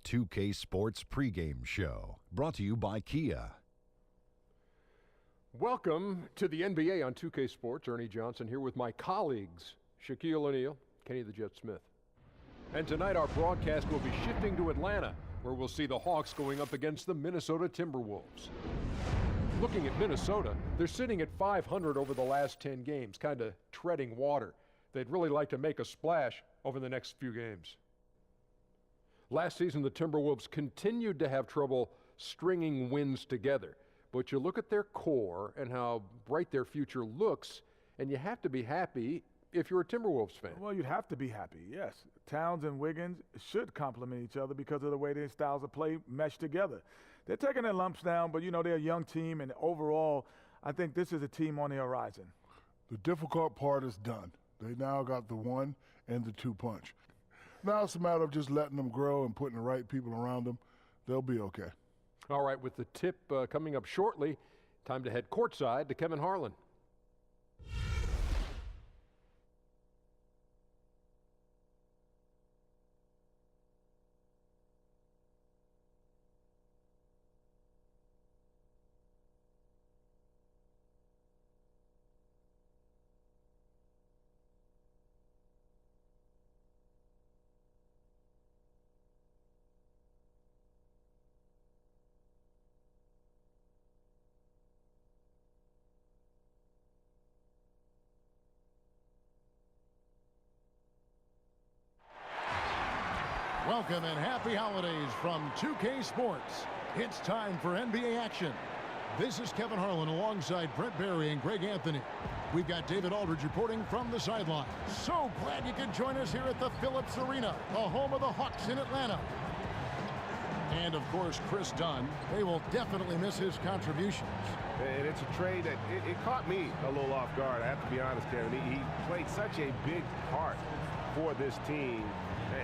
2K Sports pregame show, brought to you by Kia. Welcome to the NBA on 2K Sports. Ernie Johnson here with my colleagues, Shaquille O'Neal, Kenny the Jet Smith. And tonight our broadcast will be shifting to Atlanta, where we'll see the Hawks going up against the Minnesota Timberwolves. Looking at Minnesota, they're sitting at 500 over the last 10 games, kind of treading water. They'd really like to make a splash over the next few games. Last season, the Timberwolves continued to have trouble stringing wins together. But you look at their core and how bright their future looks, and you have to be happy if you're a Timberwolves fan. Well, you'd have to be happy, yes. Towns and Wiggins should complement each other because of the way their styles of play mesh together. They're taking their lumps down, but, they're a young team, and overall, I think this is a team on the horizon. The difficult part is done. They now got the 1 and the 2 punch. Now it's a matter of just letting them grow and putting the right people around them. They'll be okay. All right, with the tip coming up shortly, time to head courtside to Kevin Harlan. Welcome and happy holidays from 2K Sports. It's time for NBA action. This is Kevin Harlan alongside Brent Barry and Greg Anthony. We've got David Aldridge reporting from the sideline. So glad you could join us here at the Phillips Arena, the home of the Hawks in Atlanta. And of course, Chris Dunn. They will definitely miss his contributions. And it's a trade that it caught me a little off guard, I have to be honest, Kevin. He played such a big part for this team.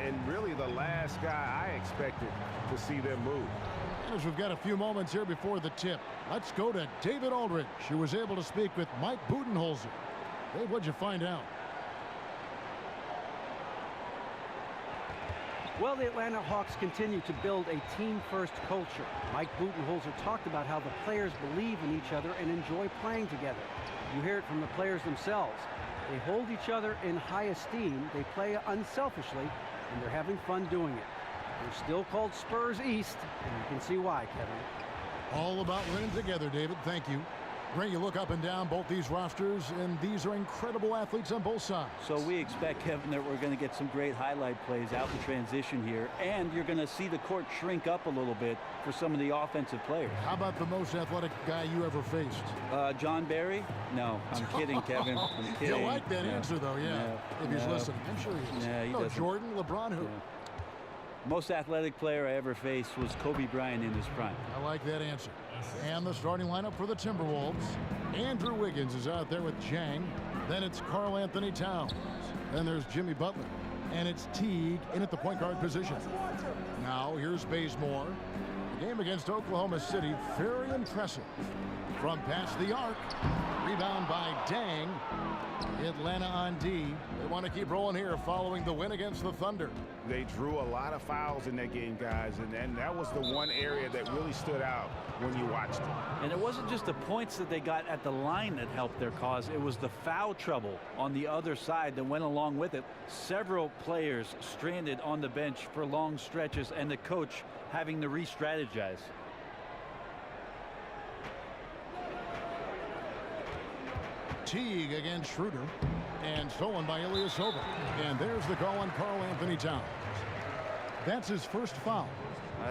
And really the last guy I expected to see them move. As we've got a few moments here before the tip, let's go to David Aldridge, who was able to speak with Mike Budenholzer. Dave, what'd you find out? Well, the Atlanta Hawks continue to build a team-first culture. Mike Budenholzer talked about how the players believe in each other and enjoy playing together. You hear it from the players themselves. They hold each other in high esteem, they play unselfishly, and they're having fun doing it. They're still called Spurs East, and you can see why, Kevin. All about winning together, David. Thank you. Greg, you look up and down both these rosters, and these are incredible athletes on both sides. So we expect, Kevin, that we're going to get some great highlight plays out in transition here, and you're going to see the court shrink up a little bit for some of the offensive players. How about the most athletic guy you ever faced? John Barry? No, I'm kidding, Kevin. I'm kidding. You like that answer, though, yeah. If he's listening, I'm sure he is. He doesn't. Jordan, LeBron, who? Yeah. Most athletic player I ever faced was Kobe Bryant in his prime. I like that answer. And the starting lineup for the Timberwolves. Andrew Wiggins is out there with Jang. Then it's Karl Anthony Towns. Then there's Jimmy Butler. And it's Teague in at the point guard position. Now here's Bazemore. The game against Oklahoma City, very impressive. From past the arc. Rebound by Dang. Atlanta on D. They want to keep rolling here following the win against the Thunder. They drew a lot of fouls in that game, guys, and that was the one area that really stood out when you watched it. And it wasn't just the points that they got at the line that helped their cause. It was the foul trouble on the other side that went along with it. Several players stranded on the bench for long stretches, and the coach having to re-strategize. Teague against Schroeder, and stolen by Ilyasova. And there's the call on Karl Anthony Towns. That's his first foul.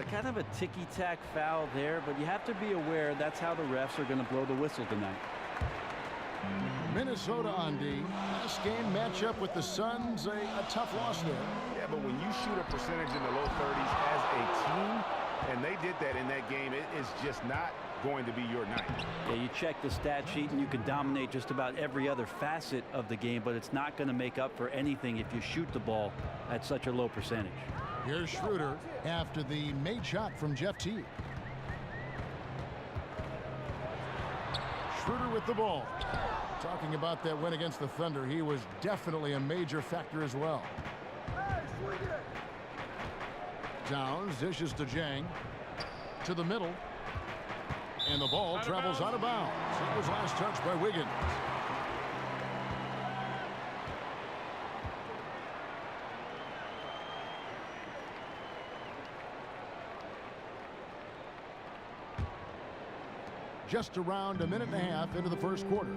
Kind of a ticky-tack foul there, but you have to be aware that's how the refs are going to blow the whistle tonight. Minnesota on D. This game matchup with the Suns, a tough loss there. Yeah, but when you shoot a percentage in the low 30s as a team, and they did that in that game, it is just not going to be your night. Yeah, you check the stat sheet and you can dominate just about every other facet of the game, but it's not going to make up for anything if you shoot the ball at such a low percentage. Here's Schroeder after the made shot from Jeff Teague. Schroeder with the ball. Talking about that win against the Thunder, he was definitely a major factor as well. Downs dishes to Jang. To the middle. And the ball travels out of bounds. It was last touched by Wiggins. Just around a minute and a half into the first quarter.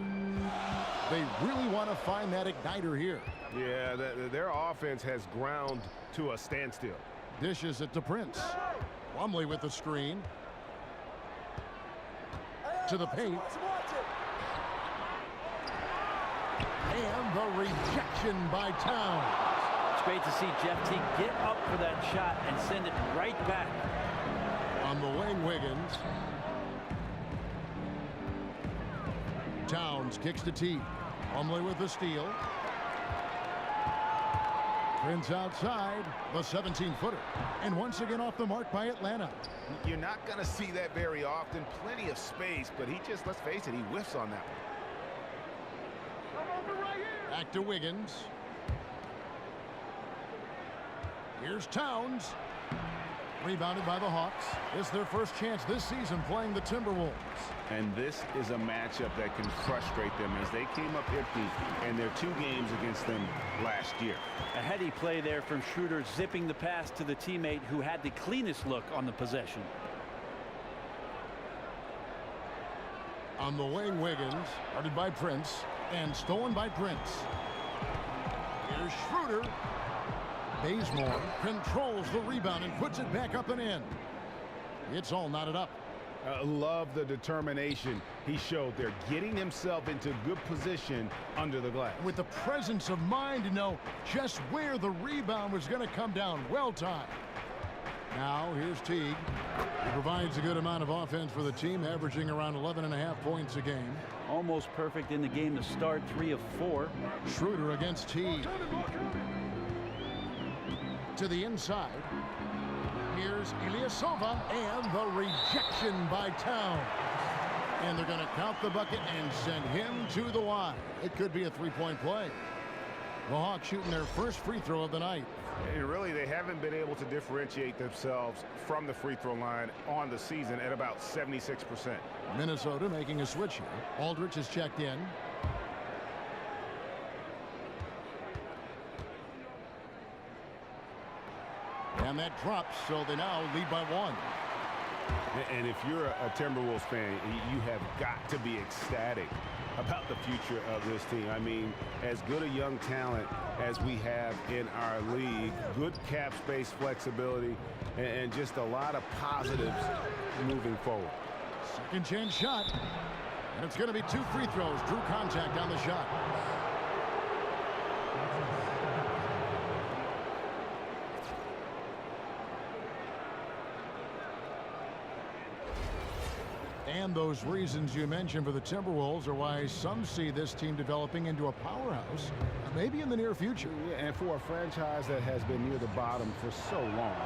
They really want to find that igniter here. Yeah, their offense has ground to a standstill. Dishes it to Prince. Plumlee with the screen. To the paint. And the rejection by Towns. It's great to see Jeff Teague get up for that shot and send it right back. On the wing, Wiggins. Towns kicks to Teague. Plumlee with the steal. Prince outside, the 17-footer. And once again off the mark by Atlanta. You're not going to see that very often. Plenty of space, but he just, let's face it, he whiffs on that one. Back to Wiggins. Here's Towns. Rebounded by the Hawks. It's their first chance this season playing the Timberwolves. And this is a matchup that can frustrate them as they came up empty in their 2 games against them last year. A heady play there from Schroeder, zipping the pass to the teammate who had the cleanest look on the possession. On the wing, Wiggins, guarded by Prince, and stolen by Prince. Here's Schroeder. Bazemore controls the rebound and puts it back up and in. It's all knotted up. Love the determination he showed there, getting himself into good position under the glass. With the presence of mind to know just where the rebound was going to come down. Well timed. Now here's Teague. He provides a good amount of offense for the team, averaging around 11.5 points a game. Almost perfect in the game to start, 3 of 4. Schroeder against Teague. To the inside. Here's Ilyasova and the rejection by Towns. And they're going to count the bucket and send him to the line. It could be a 3-point play. The Hawks shooting their first free throw of the night. And really, they haven't been able to differentiate themselves from the free throw line on the season at about 76%. Minnesota making a switch here. Aldridge has checked in. And that drops, so they now lead by 1. And if you're a Timberwolves fan, you have got to be ecstatic about the future of this team. I mean, as good a young talent as we have in our league, good cap space flexibility, and just a lot of positives moving forward. Second chance shot. And it's going to be 2 free throws. Drew contact on the shot. And those reasons you mentioned for the Timberwolves are why some see this team developing into a powerhouse, maybe in the near future. Yeah, and for a franchise that has been near the bottom for so long,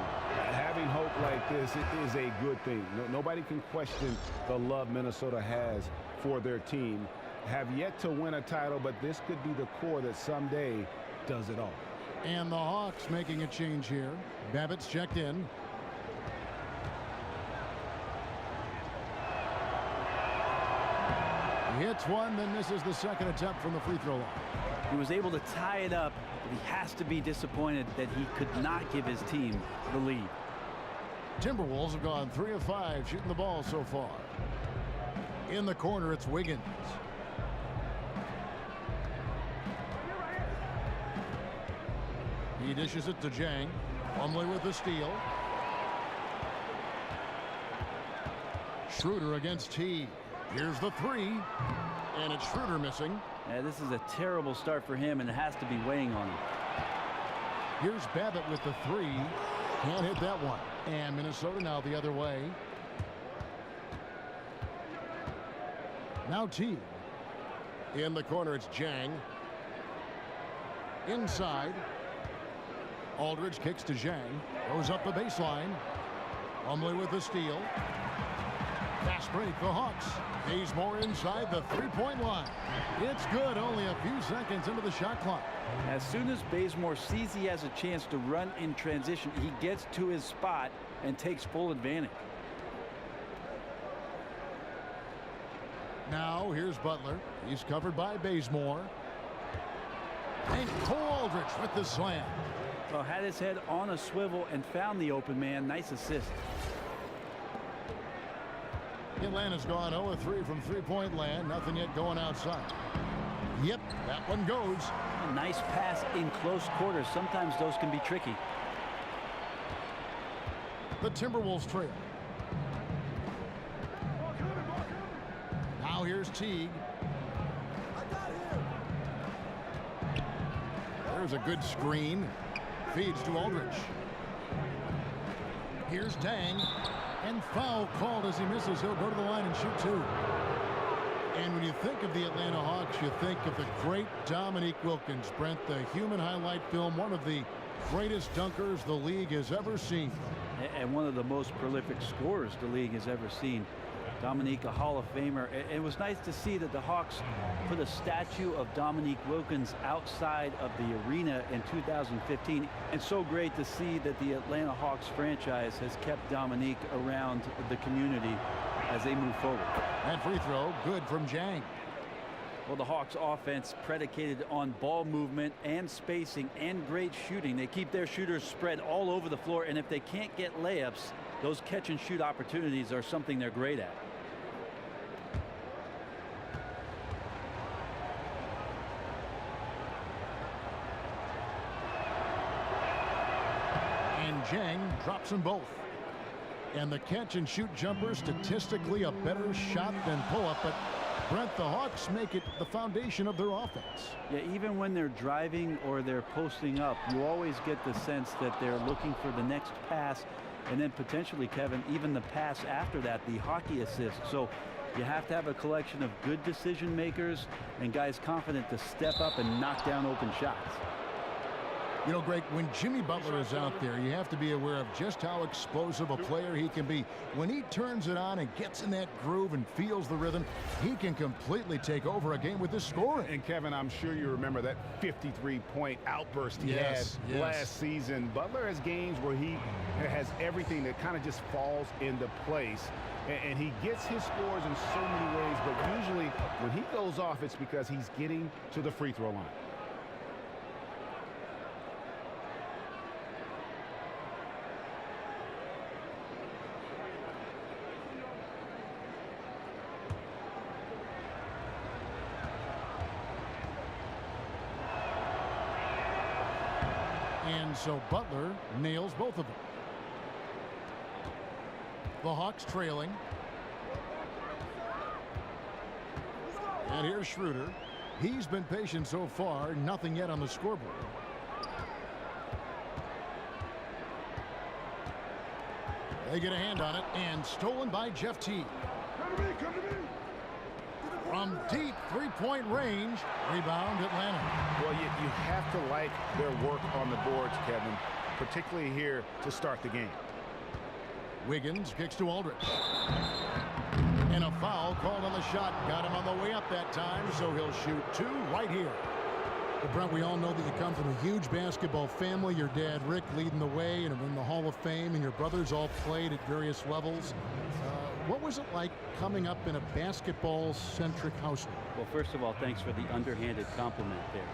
having hope like this is a good thing. Nobody can question the love Minnesota has for their team. Have yet to win a title, but this could be the core that someday does it all. And the Hawks making a change here. Babbitt's checked in. He hits one, then misses the second attempt from the free throw line. He was able to tie it up, but he has to be disappointed that he could not give his team the lead. Timberwolves have gone 3 of 5 shooting the ball so far. In the corner, it's Wiggins. He dishes it to Jang. Plumlee with the steal. Schroeder against Teague. Here's the 3, and it's Schroeder missing. Yeah, this is a terrible start for him, and it has to be weighing on him. Here's Babbitt with the 3. Can't hit that one. And Minnesota now the other way. Now Teague. In the corner, it's Jang. Inside. Aldridge kicks to Jang. Goes up the baseline. Plumlee with the steal. Fast break, the Hawks. Bazemore inside the three-point line. It's good, only a few seconds into the shot clock. As soon as Bazemore sees he has a chance to run in transition, he gets to his spot and takes full advantage. Now here's Butler. He's covered by Bazemore. And Cole Aldrich with the slam. Well, had his head on a swivel and found the open man. Nice assist. Atlanta's gone 0-3 from three-point land. Nothing yet going outside. Yep, that one goes. A nice pass in close quarters. Sometimes those can be tricky. The Timberwolves trail. Now here's Teague. There's a good screen. Feeds to Aldrich. Here's Dang. And foul called as he misses. He'll go to the line and shoot two. And when you think of the Atlanta Hawks, you think of the great Dominique Wilkins. Brent, the human highlight film, one of the greatest dunkers the league has ever seen. And one of the most prolific scorers the league has ever seen. Dominique, a Hall of Famer. It was nice to see that the Hawks put a statue of Dominique Wilkins outside of the arena in 2015. And so great to see that the Atlanta Hawks franchise has kept Dominique around the community as they move forward. And free throw, good from Jang. Well, the Hawks offense predicated on ball movement and spacing and great shooting. They keep their shooters spread all over the floor, and if they can't get layups, those catch and shoot opportunities are something they're great at. Jang drops them both. And the catch and shoot jumper, statistically a better shot than pull-up, but Brent, the Hawks make it the foundation of their offense. Yeah, even when they're driving or they're posting up, you always get the sense that they're looking for the next pass, and then potentially, Kevin, even the pass after that, the hockey assist. So you have to have a collection of good decision makers and guys confident to step up and knock down open shots. You know, Greg, when Jimmy Butler is out there, you have to be aware of just how explosive a player he can be. When he turns it on and gets in that groove and feels the rhythm, he can completely take over a game with his scoring. And Kevin, I'm sure you remember that 53-point outburst he had last season. Butler has games where he has everything that kind of just falls into place. And he gets his scores in so many ways, but usually when he goes off, it's because he's getting to the free throw line. And so Butler nails both of them. The Hawks trailing. And here's Schroeder. He's been patient so far. Nothing yet on the scoreboard. They get a hand on it, and stolen by Jeff Teague. Come to me. From deep three-point range, rebound Atlanta. Well, you have to like their work on the boards, Kevin, particularly here to start the game. Wiggins kicks to Aldrich. And a foul called on the shot. Got him on the way up that time, so he'll shoot two right here. But Brent, we all know that you come from a huge basketball family. Your dad, Rick, leading the way and in the Hall of Fame, and your brothers all played at various levels. What was it like coming up in a basketball-centric household? Well, first of all, thanks for the underhanded compliment there.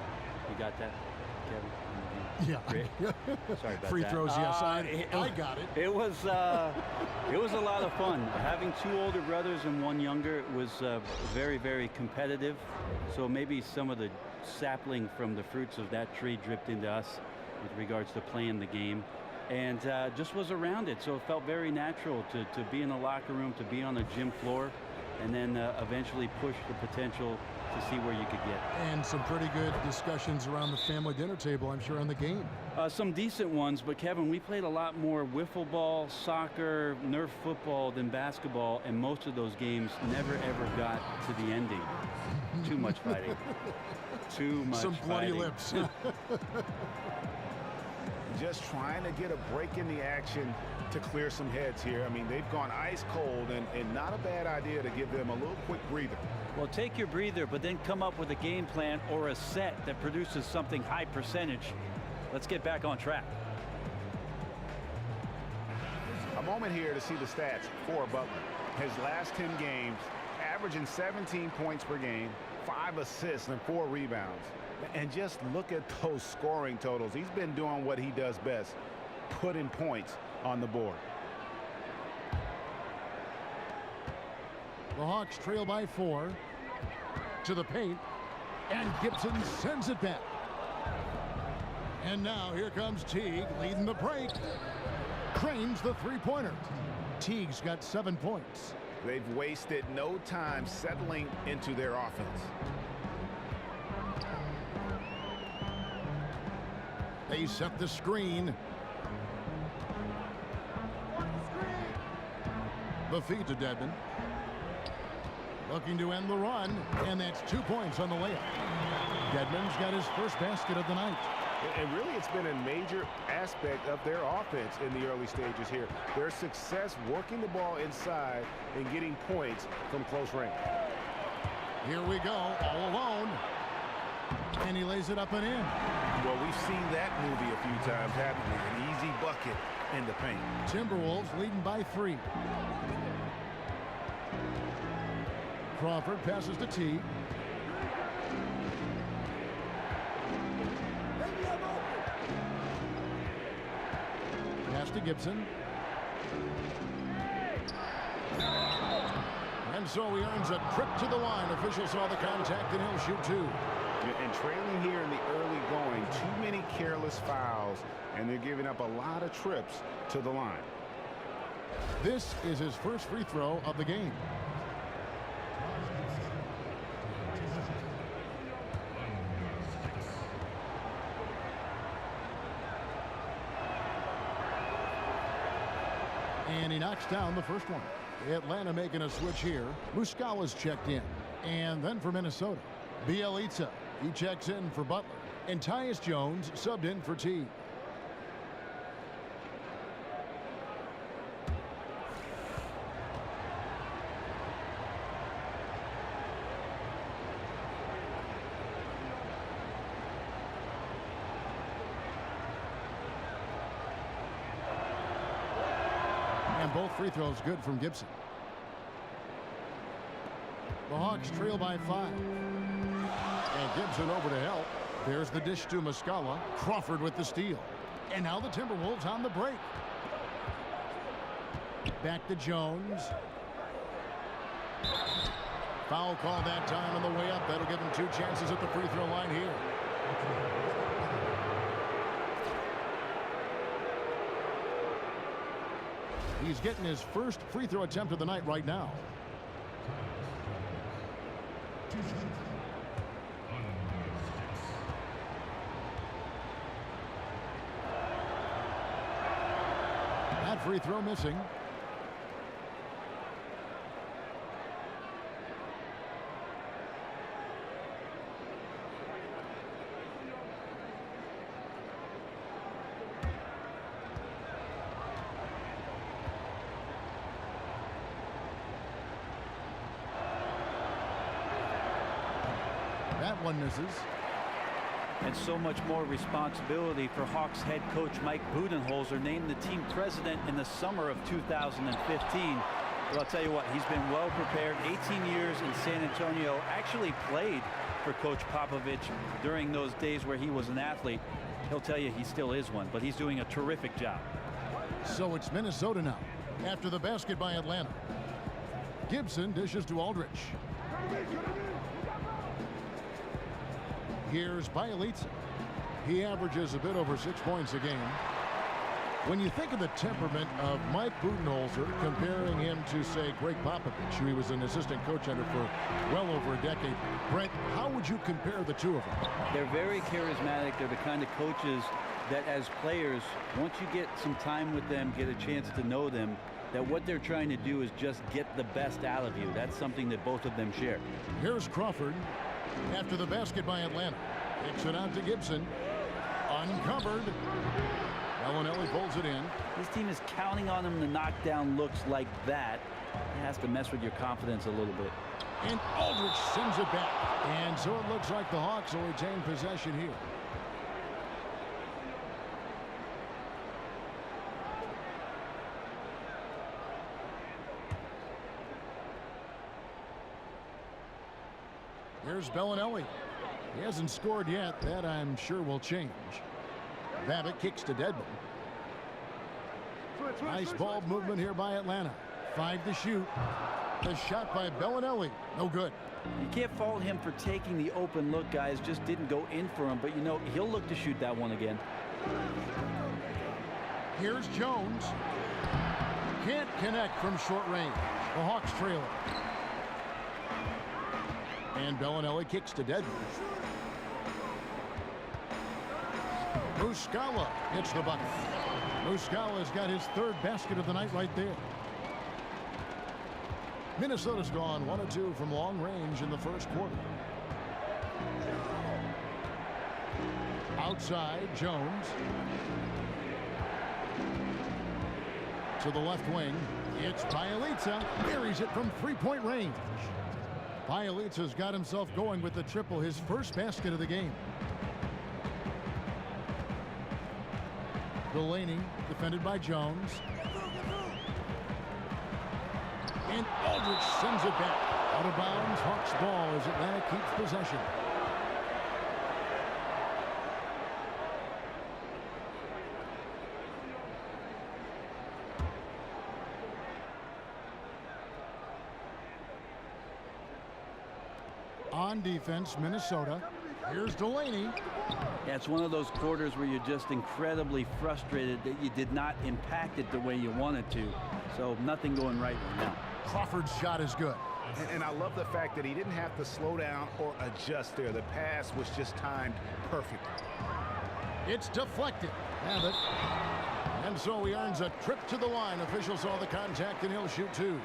You got that, Kevin? Yeah. Sorry about Free that. throws, yes, I got it. It was a lot of fun. Having two older brothers and one younger was very, very competitive. So maybe some of the sapling from the fruits of that tree dripped into us with regards to playing the game. And just was around it, so it felt very natural to be in the locker room, to be on the gym floor, and then eventually push the potential to see where you could get. And some pretty good discussions around the family dinner table, I'm sure, on the game. Some decent ones, but Kevin, we played a lot more wiffle ball, soccer, Nerf football than basketball, and most of those games never ever got to the ending. Too much fighting. Too much some bloody fighting. lips. just trying to get a break in the action to clear some heads here. I mean, they've gone ice cold, and not a bad idea to give them a little quick breather. Well, take your breather, but then come up with a game plan or a set that produces something high percentage. Let's get back on track. A moment here to see the stats for Butler. His last 10 games, averaging 17 points per game, 5 assists and 4 rebounds. And just look at those scoring totals. He's been doing what he does best, putting points on the board. The Hawks trail by 4 to the paint, and Gibson sends it back. And now here comes Teague leading the break. Cranes the three-pointer. Teague's got 7 points. They've wasted no time settling into their offense. They set the screen. The feed to Dedmon. Looking to end the run, and that's 2 points on the layup. Dedmon's got his first basket of the night. And really, it's been a major aspect of their offense in the early stages here. Their success working the ball inside and getting points from close range. Here we go, all alone. And he lays it up and in. Well, we've seen that movie a few times, haven't we? An easy bucket in the paint. Timberwolves leading by 3. Crawford passes to Teague. Pass to Gibson. And so he earns a trip to the line. Officials saw the contact, and he'll shoot 2. And trailing here in the early going, too many careless fouls, and they're giving up a lot of trips to the line. This is his first free throw of the game. And he knocks down the first one. Atlanta making a switch here. Muscala's checked in. And then for Minnesota, Bielitsa. He checks in for Butler. And Tyus Jones subbed in for Teague. And both free throws good from Gibson. The Hawks trail by 5. And Gibson over to help. There's the dish to Muscala. Crawford with the steal. And now the Timberwolves on the break. Back to Jones. Foul call that time on the way up. That'll give him 2 chances at the free throw line here. He's getting his first free throw attempt of the night right now. That free throw missing. That one misses. And so much more responsibility for Hawks head coach Mike Budenholzer, named the team president in the summer of 2015. Well, I'll tell you what, he's been well prepared. 18 years in San Antonio, actually played for Coach Popovich during those days where he was an athlete. He'll tell you he still is one, but he's doing a terrific job. So it's Minnesota now, after the basket by Atlanta. Gibson dishes to Aldridge. Here's Bielitsa. He averages a bit over 6 points a game. When you think of the temperament of Mike Budenholzer, comparing him to, say, Greg Popovich, who he was an assistant coach under for well over a decade, Brent, how would you compare the two of them? They're very charismatic. They're the kind of coaches that as players, once you get some time with them, get a chance to know them, that what they're trying to do is just get the best out of you. That's something that both of them share. Here's Crawford after the basket by Atlanta. Kicks it out to Gibson. Uncovered. Bellinelli pulls it in. This team is counting on him to knock down looks like that. It has to mess with your confidence a little bit. And Aldridge sends it back. And so it looks like the Hawks will retain possession here. Here's Bellinelli. He hasn't scored yet. That, I'm sure, will change. Babbitt kicks to Dedmon. Nice ball movement here by Atlanta. 5 to shoot. The shot by Bellinelli. No good. You can't fault him for taking the open look, guys. Just didn't go in for him. But, you know, he'll look to shoot that one again. Here's Jones. Can't connect from short range. The Hawks trail it. And Bellinelli kicks to Dedmon. Muscala hits the bucket. Muscala's got his 3rd basket of the night right there. Minnesota's gone 1 of 2 from long range in the first quarter. Outside, Jones. To the left wing. It's Bielitsa. Buries it from 3-point range. Bielitsa's got himself going with the triple, his first basket of the game. Delaney, defended by Jones. And Aldridge sends it back. Out of bounds, Hawks ball as Atlanta keeps possession. On defense, Minnesota. Here's Delaney. Yeah, it's one of those quarters where you're just incredibly frustrated that you did not impact it the way you wanted to. So nothing going right now. Crawford's shot is good. And I love the fact that he didn't have to slow down or adjust there. The pass was just timed perfectly. It's deflected. Abbott. And so he earns a trip to the line. Officials saw the contact and he'll shoot 2.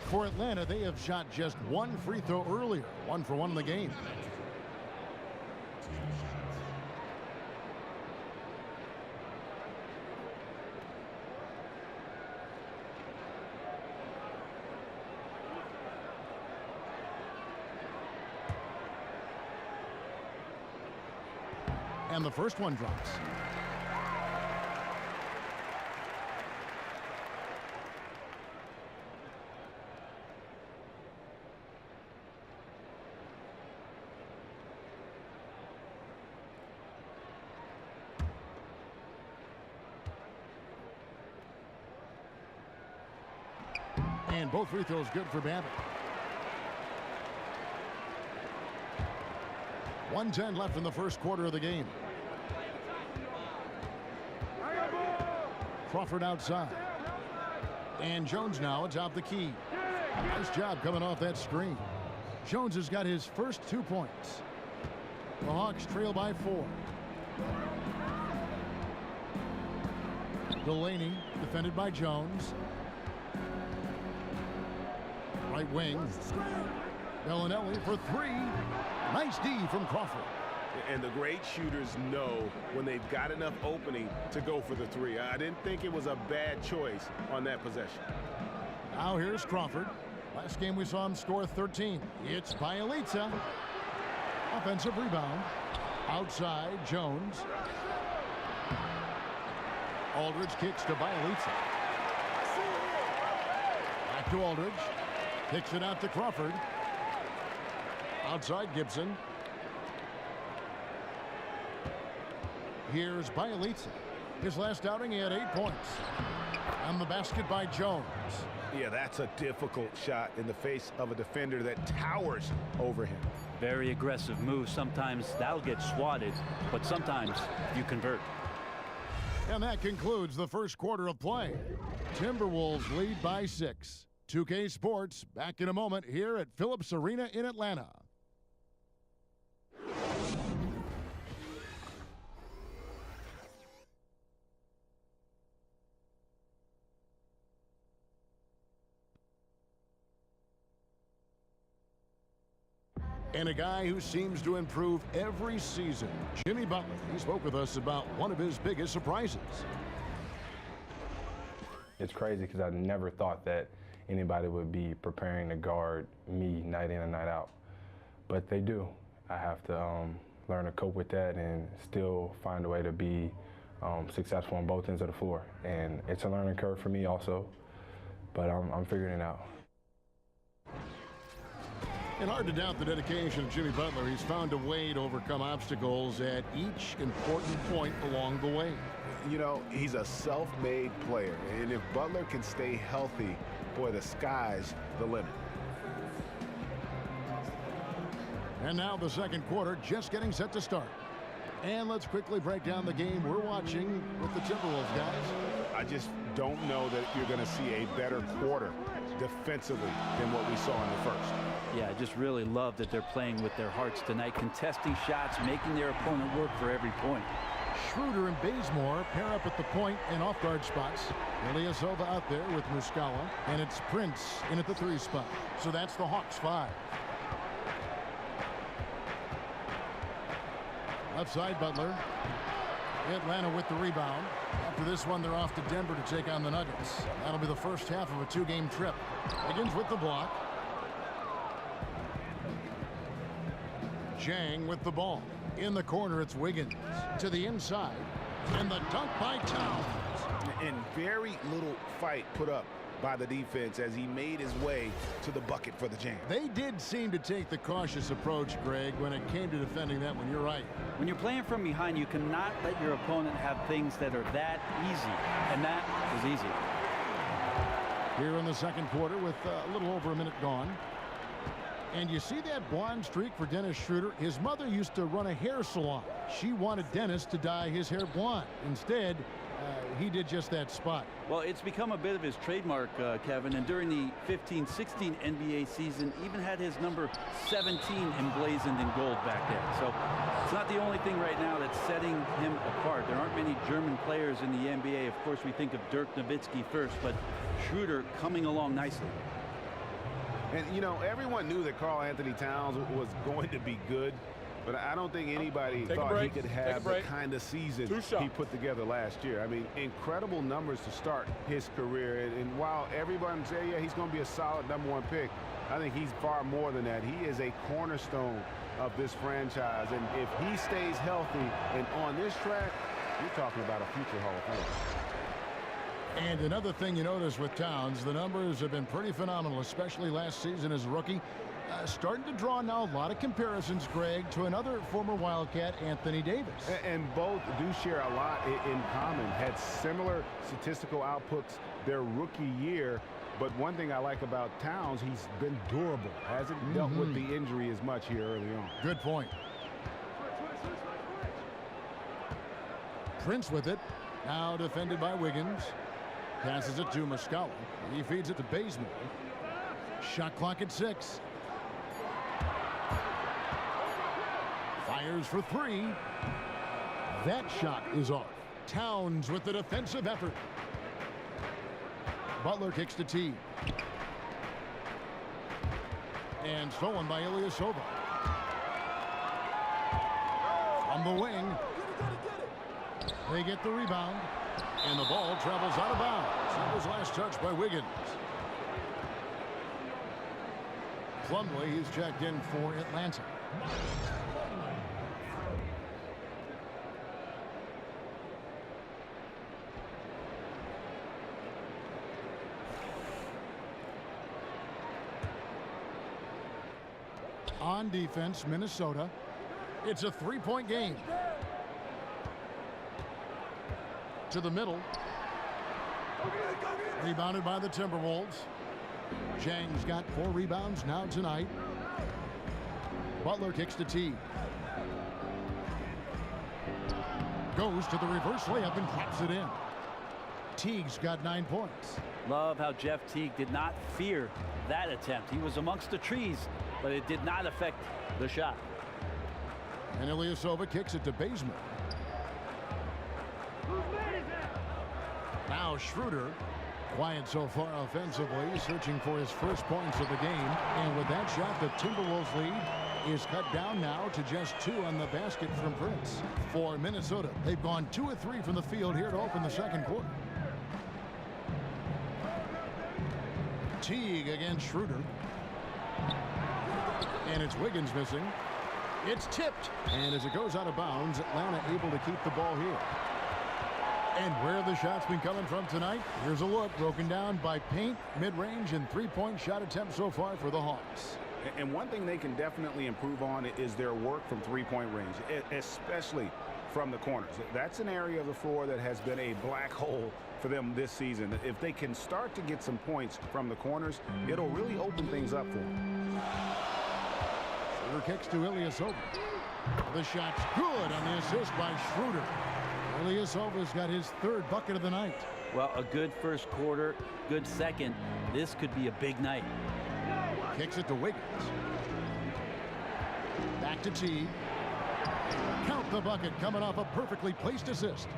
For Atlanta, they have shot just 1 free throw earlier. 1 for 1 in the game. And the first one drops. And both free throws good for Babbitt. 1:10 left in the first quarter of the game. Crawford outside. And Jones now atop the key. Nice job coming off that screen. Jones has got his first 2 points. The Hawks trail by 4. Delaney defended by Jones. Right wing. Bellinelli for 3. Nice D from Crawford. And the great shooters know when they've got enough opening to go for the 3. I didn't think it was a bad choice on that possession. Now here's Crawford. Last game we saw him score 13. It's Bielitsa. Offensive rebound. Outside, Jones. Aldridge kicks to Bielitsa. Back to Aldridge. Kicks it out to Crawford. Outside Gibson. Here's Bielitsa. His last outing, he had 8 points. And the basket by Jones. Yeah, that's a difficult shot in the face of a defender that towers over him. Very aggressive move. Sometimes that'll get swatted, but sometimes you convert. And that concludes the first quarter of play. Timberwolves lead by 6. 2K Sports back in a moment here at Phillips Arena in Atlanta. And a guy who seems to improve every season, Jimmy Butler. He spoke with us about one of his biggest surprises. It's crazy because I never thought that anybody would be preparing to guard me night in and night out. But they do. I have to learn to cope with that and still find a way to be successful on both ends of the floor. And it's a learning curve for me also, but I'm figuring it out. And hard to doubt the dedication of Jimmy Butler. He's found a way to overcome obstacles at each important point along the way. You know, he's a self-made player, and if Butler can stay healthy, boy, the sky's the limit. And now the second quarter just getting set to start. And let's quickly break down the game we're watching with the Timberwolves, guys. I just don't know that you're going to see a better quarter defensively than what we saw in the first. Yeah, I just really love that they're playing with their hearts tonight, contesting shots, making their opponent work for every point. Schroeder and Bazemore pair up at the point and off-guard spots. Ilyasova out there with Muscala, and it's Prince in at the 3 spot. So that's the Hawks 5. Left side, Butler. Atlanta with the rebound. After this one, they're off to Denver to take on the Nuggets. That'll be the first half of a 2-game trip. Begins with the block. Jang with the ball. In the corner, it's Wiggins. To the inside. And the dunk by Towns. And very little fight put up by the defense as he made his way to the bucket for the jam. They did seem to take the cautious approach, Greg, when it came to defending that one. You're right. When you're playing from behind, you cannot let your opponent have things that are that easy. And that was easy. Here in the second quarter with a little over a minute gone. And you see that blonde streak for Dennis Schroeder? His mother used to run a hair salon. She wanted Dennis to dye his hair blonde. Instead, he did just that spot. Well, it's become a bit of his trademark, Kevin, and during the 15-16 NBA season, even had his number 17 emblazoned in gold back there. So it's not the only thing right now that's setting him apart. There aren't many German players in the NBA. Of course, we think of Dirk Nowitzki first, but Schroeder coming along nicely. And, you know, everyone knew that Karl Anthony Towns was going to be good, but I don't think anybody thought he could have the kind of season he put together last year. I mean, incredible numbers to start his career. And while everyone say, yeah, he's going to be a solid #1 pick, I think he's far more than that. He is a cornerstone of this franchise. And if he stays healthy and on this track, you're talking about a future Hall of Famer. And another thing you notice with Towns, the numbers have been pretty phenomenal, especially last season as a rookie. Starting to draw now a lot of comparisons, Greg, to another former Wildcat, Anthony Davis. And both do share a lot in common. Had similar statistical outputs their rookie year. But one thing I like about Towns, he's been durable. Hasn't dealt with the injury as much here early on. Good point. Prince with it. Now defended by Wiggins. Passes it to Muscala. He feeds it to Bazemore. Shot clock at 6. Fires for 3. That shot is off. Towns with the defensive effort. Butler kicks to T. And stolen by Ilyasova. From the wing. They get the rebound. And the ball travels out of bounds. That was last touched by Wiggins. Plumlee is checked in for Atlanta. On defense, Minnesota. It's a 3-point game. To the middle. Rebounded by the Timberwolves. Chang's got 4 rebounds now tonight. Butler kicks to T. Goes to the reverse layup and claps it in. Teague's got 9 points. Love how Jeff Teague did not fear that attempt. He was amongst the trees, but it did not affect the shot. And Ilyasova kicks it to Bazemore. Now Schroeder Quiet so far offensively, searching for his first points of the game. And with that shot, the Timberwolves lead is cut down now to just 2 on the basket from Prince. For Minnesota, they've gone 2 of 3 from the field here to open the second quarter. Teague against Schroeder. And it's Wiggins missing. It's tipped. And as it goes out of bounds, Atlanta able to keep the ball here. And where have the shots been coming from tonight? Here's a look broken down by paint, mid-range, and three-point shot attempts so far for the Hawks. And one thing they can definitely improve on is their work from three-point range, especially from the corners. That's an area of the floor that has been a black hole for them this season. If they can start to get some points from the corners, it'll really open things up for them. Schroeder kicks to Ilyasova. The shot's good on the assist by Schroeder. Ilyasova's got his 3rd bucket of the night. Well, a good first quarter, good second. This could be a big night. Kicks it to Wiggins. Back to Teague. Count the bucket coming off a perfectly placed assist.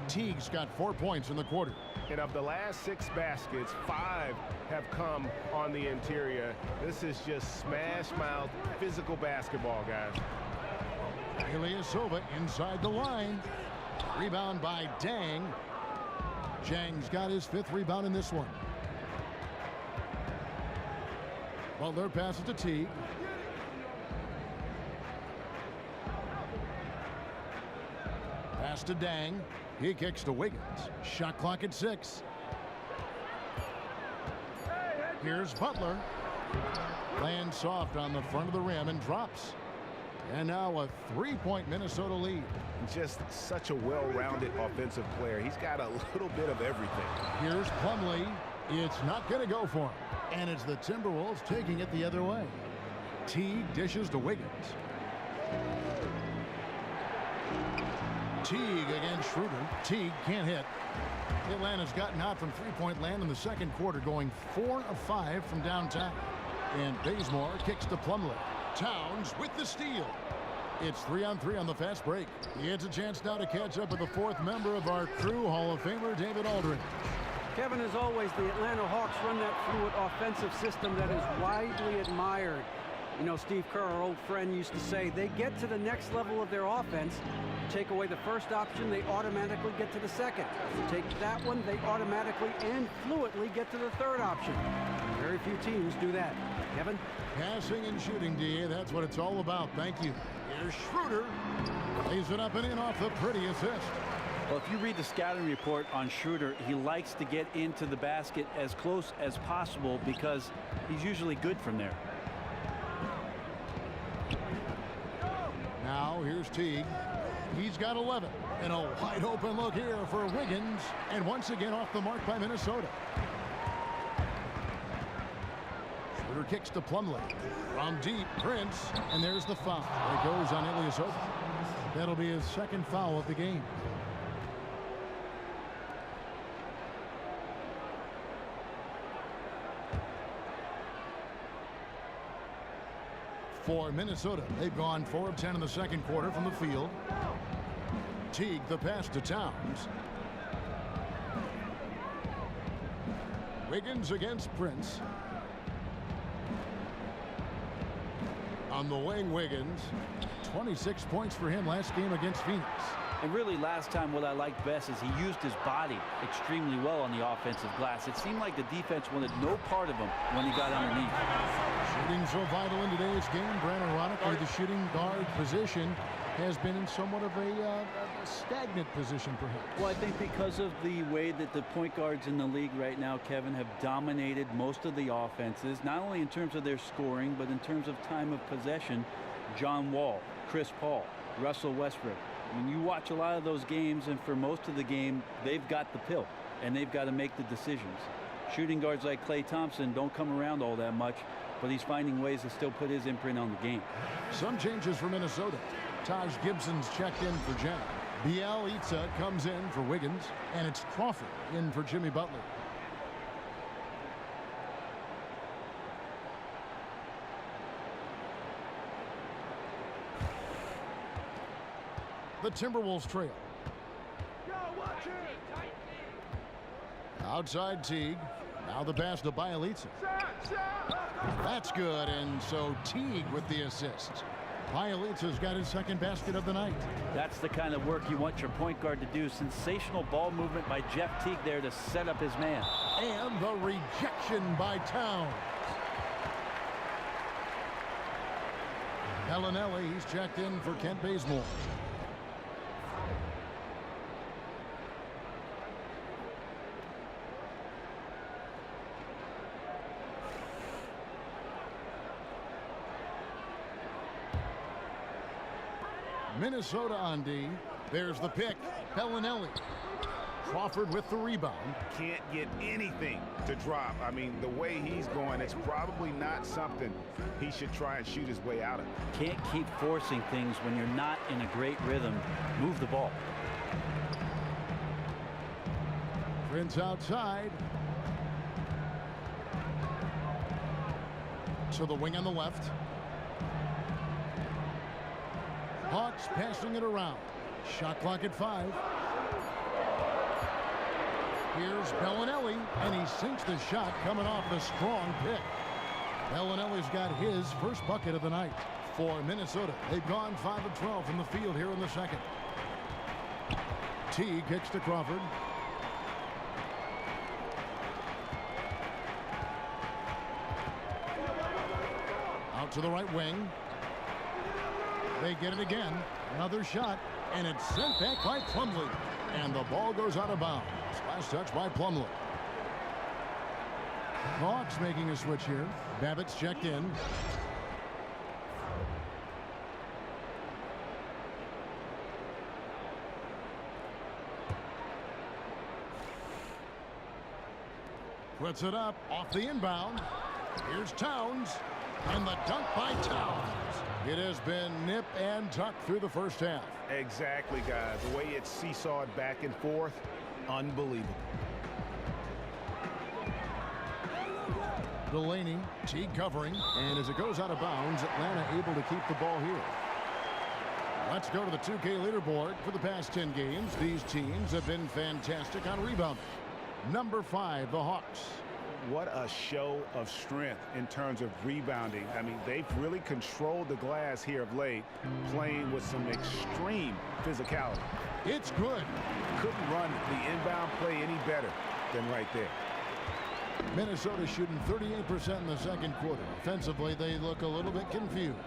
Teague's got 4 points in the quarter. And of the last 6 baskets, 5 have come on the interior. This is just smash mouth physical basketball, guys. Ilyasova inside the line. Rebound by Dang. Jang's got his 5th rebound in this one. Butler passes to Teague. Pass to Dang. He kicks to Wiggins. Shot clock at 6. Here's Butler. Lands soft on the front of the rim and drops. And now a 3-point Minnesota lead. Just such a well-rounded offensive player. He's got a little bit of everything. Here's Plumlee. It's not going to go for him. And it's the Timberwolves taking it the other way. Teague dishes to Wiggins. Teague against Schroeder. Teague can't hit. Atlanta's gotten out from three-point land in the second quarter, going 4 of 5 from downtown. And Bazemore kicks to Plumlee. Towns with the steal. It's 3-on-3 on the fast break. It's a chance now to catch up with the 4th member of our crew, Hall of Famer David Aldridge. Kevin, as always, the Atlanta Hawks run that fluid offensive system that is widely admired. You know, Steve Kerr, our old friend, used to say they get to the next level of their offense. Take away the first option, they automatically get to the second. Take that one, they automatically and fluidly get to the third option. Very few teams do that. Kevin? Passing and shooting, D.A. That's what it's all about. Thank you. Here's Schroeder. Lays it up and in off the pretty assist. Well, if you read the scouting report on Schroeder, he likes to get into the basket as close as possible because he's usually good from there. Now here's Teague. He's got 11. And a wide open look here for Wiggins. And once again off the mark by Minnesota. Schroeder kicks to Plumlee. From deep, Prince. And there's the foul. It goes on Ilyasova. That'll be his 2nd foul of the game. For Minnesota, they've gone 4 of 10 in the second quarter from the field. Teague the pass to Towns. Wiggins against Prince. On the wing, Wiggins. 26 points for him last game against Phoenix. And really, last time, what I liked best is he used his body extremely well on the offensive glass. It seemed like the defense wanted no part of him when he got underneath. Shooting so vital in today's game. Brandon, ironically, the shooting guard position has been in somewhat of a stagnant position for him. Well, I think because of the way that the point guards in the league right now, Kevin, have dominated most of the offenses, not only in terms of their scoring, but in terms of time of possession. John Wall, Chris Paul, Russell Westbrook. I mean, you watch a lot of those games, and for most of the game, they've got the pill, and they've got to make the decisions. Shooting guards like Klay Thompson don't come around all that much, but he's finding ways to still put his imprint on the game. Some changes for Minnesota. Taj Gibson's checked in for Jen. Bielitsa comes in for Wiggins, and it's Crawford in for Jimmy Butler. The Timberwolves trail. Outside Teague. Now the pass to Bielitsa. That's good, and so Teague with the assist. Bielitsa's got his second basket of the night. That's the kind of work you want your point guard to do. Sensational ball movement by Jeff Teague there to set up his man. And the rejection by Towns. Bellinelli, he's checked in for Kent Bazemore. Minnesota on D. There's the pick. Bellinelli. Crawford with the rebound. Can't get anything to drop. I mean, the way he's going, it's probably not something he should try and shoot his way out of. Can't keep forcing things when you're not in a great rhythm. Move the ball. Prince outside. To the wing on the left. Hawks passing it around. Shot clock at 5. Here's Bellinelli, and he sinks the shot coming off the strong pick. Bellinelli's got his first bucket of the night for Minnesota. They've gone 5 of 12 from the field here in the second. T kicks to Crawford. Out to the right wing. They get it again. Another shot, and it's sent back by Plumlee. And the ball goes out of bounds. Last touch by Plumlee. Hawks making a switch here. Babbitt's checked in. Puts it up off the inbound. Here's Towns. And the dunk by Towns. It has been nip and tuck through the first half. Exactly, guys. The way it's seesawed back and forth, unbelievable. Delaney, Teague covering, and as it goes out of bounds, Atlanta able to keep the ball here. Let's go to the 2K leaderboard. For the past 10 games, these teams have been fantastic on rebounding. Number 5, the Hawks. What a show of strength in terms of rebounding. I mean, they've really controlled the glass here of late, playing with some extreme physicality. It's good. Couldn't run the inbound play any better than right there. Minnesota shooting 38% in the second quarter. Offensively, they look a little bit confused.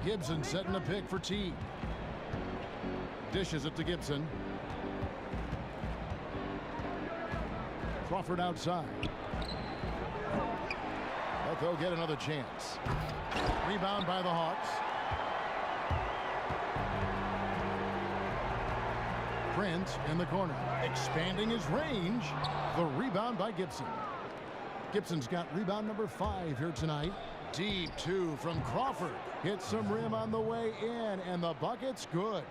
Gibson setting a pick for Teague. Dishes it to Gibson. Crawford outside. But they'll get another chance. Rebound by the Hawks. Prince in the corner. Expanding his range. The rebound by Gibson. Gibson's got rebound number 5 here tonight. Deep 2 from Crawford. Hits some rim on the way in, and the bucket's good.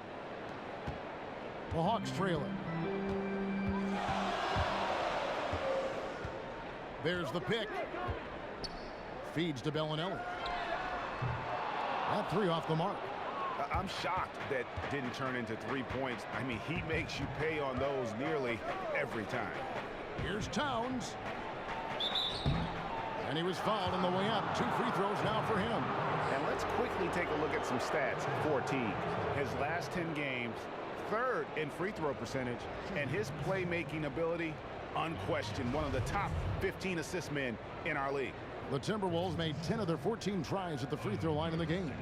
The Hawks trailing. There's the pick. Feeds to Bellinelli. That 3 off the mark. I'm shocked that didn't turn into 3 points. I mean, he makes you pay on those nearly every time. Here's Towns. And he was fouled on the way up. 2 free throws now for him. And let's quickly take a look at some stats for Teague. His last 10 games, 3rd in free throw percentage, and his playmaking ability, unquestioned, one of the top 15 assist men in our league. The Timberwolves made 10 of their 14 tries at the free throw line in the game.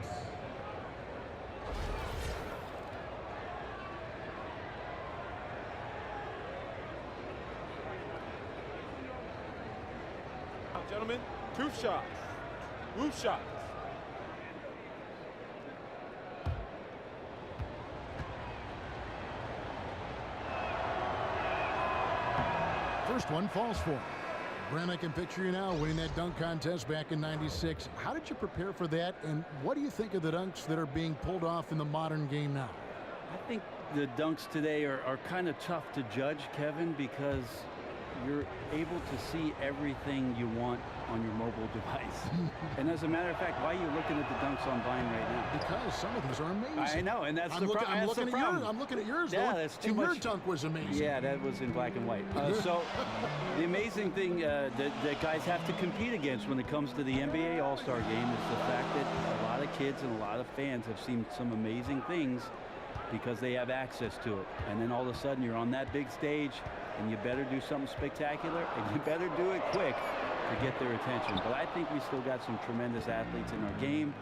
Gentlemen, 2 shots. Roof shots. First one falls for him. Brent, I can picture you now winning that dunk contest back in '96. How did you prepare for that, and what do you think of the dunks that are being pulled off in the modern game now? I think the dunks today are kind of tough to judge, Kevin, because you're able to see everything you want on your mobile device. And as a matter of fact, why are you looking at the dunks on Vine right now? Because some of these are amazing. I know, and that's I'm looking at yours. Yeah, though. that's too and much. Your dunk was amazing. Yeah, that was in black and white. So the amazing thing that guys have to compete against when it comes to the NBA All-Star Game is the fact that a lot of kids and a lot of fans have seen some amazing things because they have access to it. And then all of a sudden you're on that big stage and you better do something spectacular and you better do it quick to get their attention. But I think we still got some tremendous athletes in our game.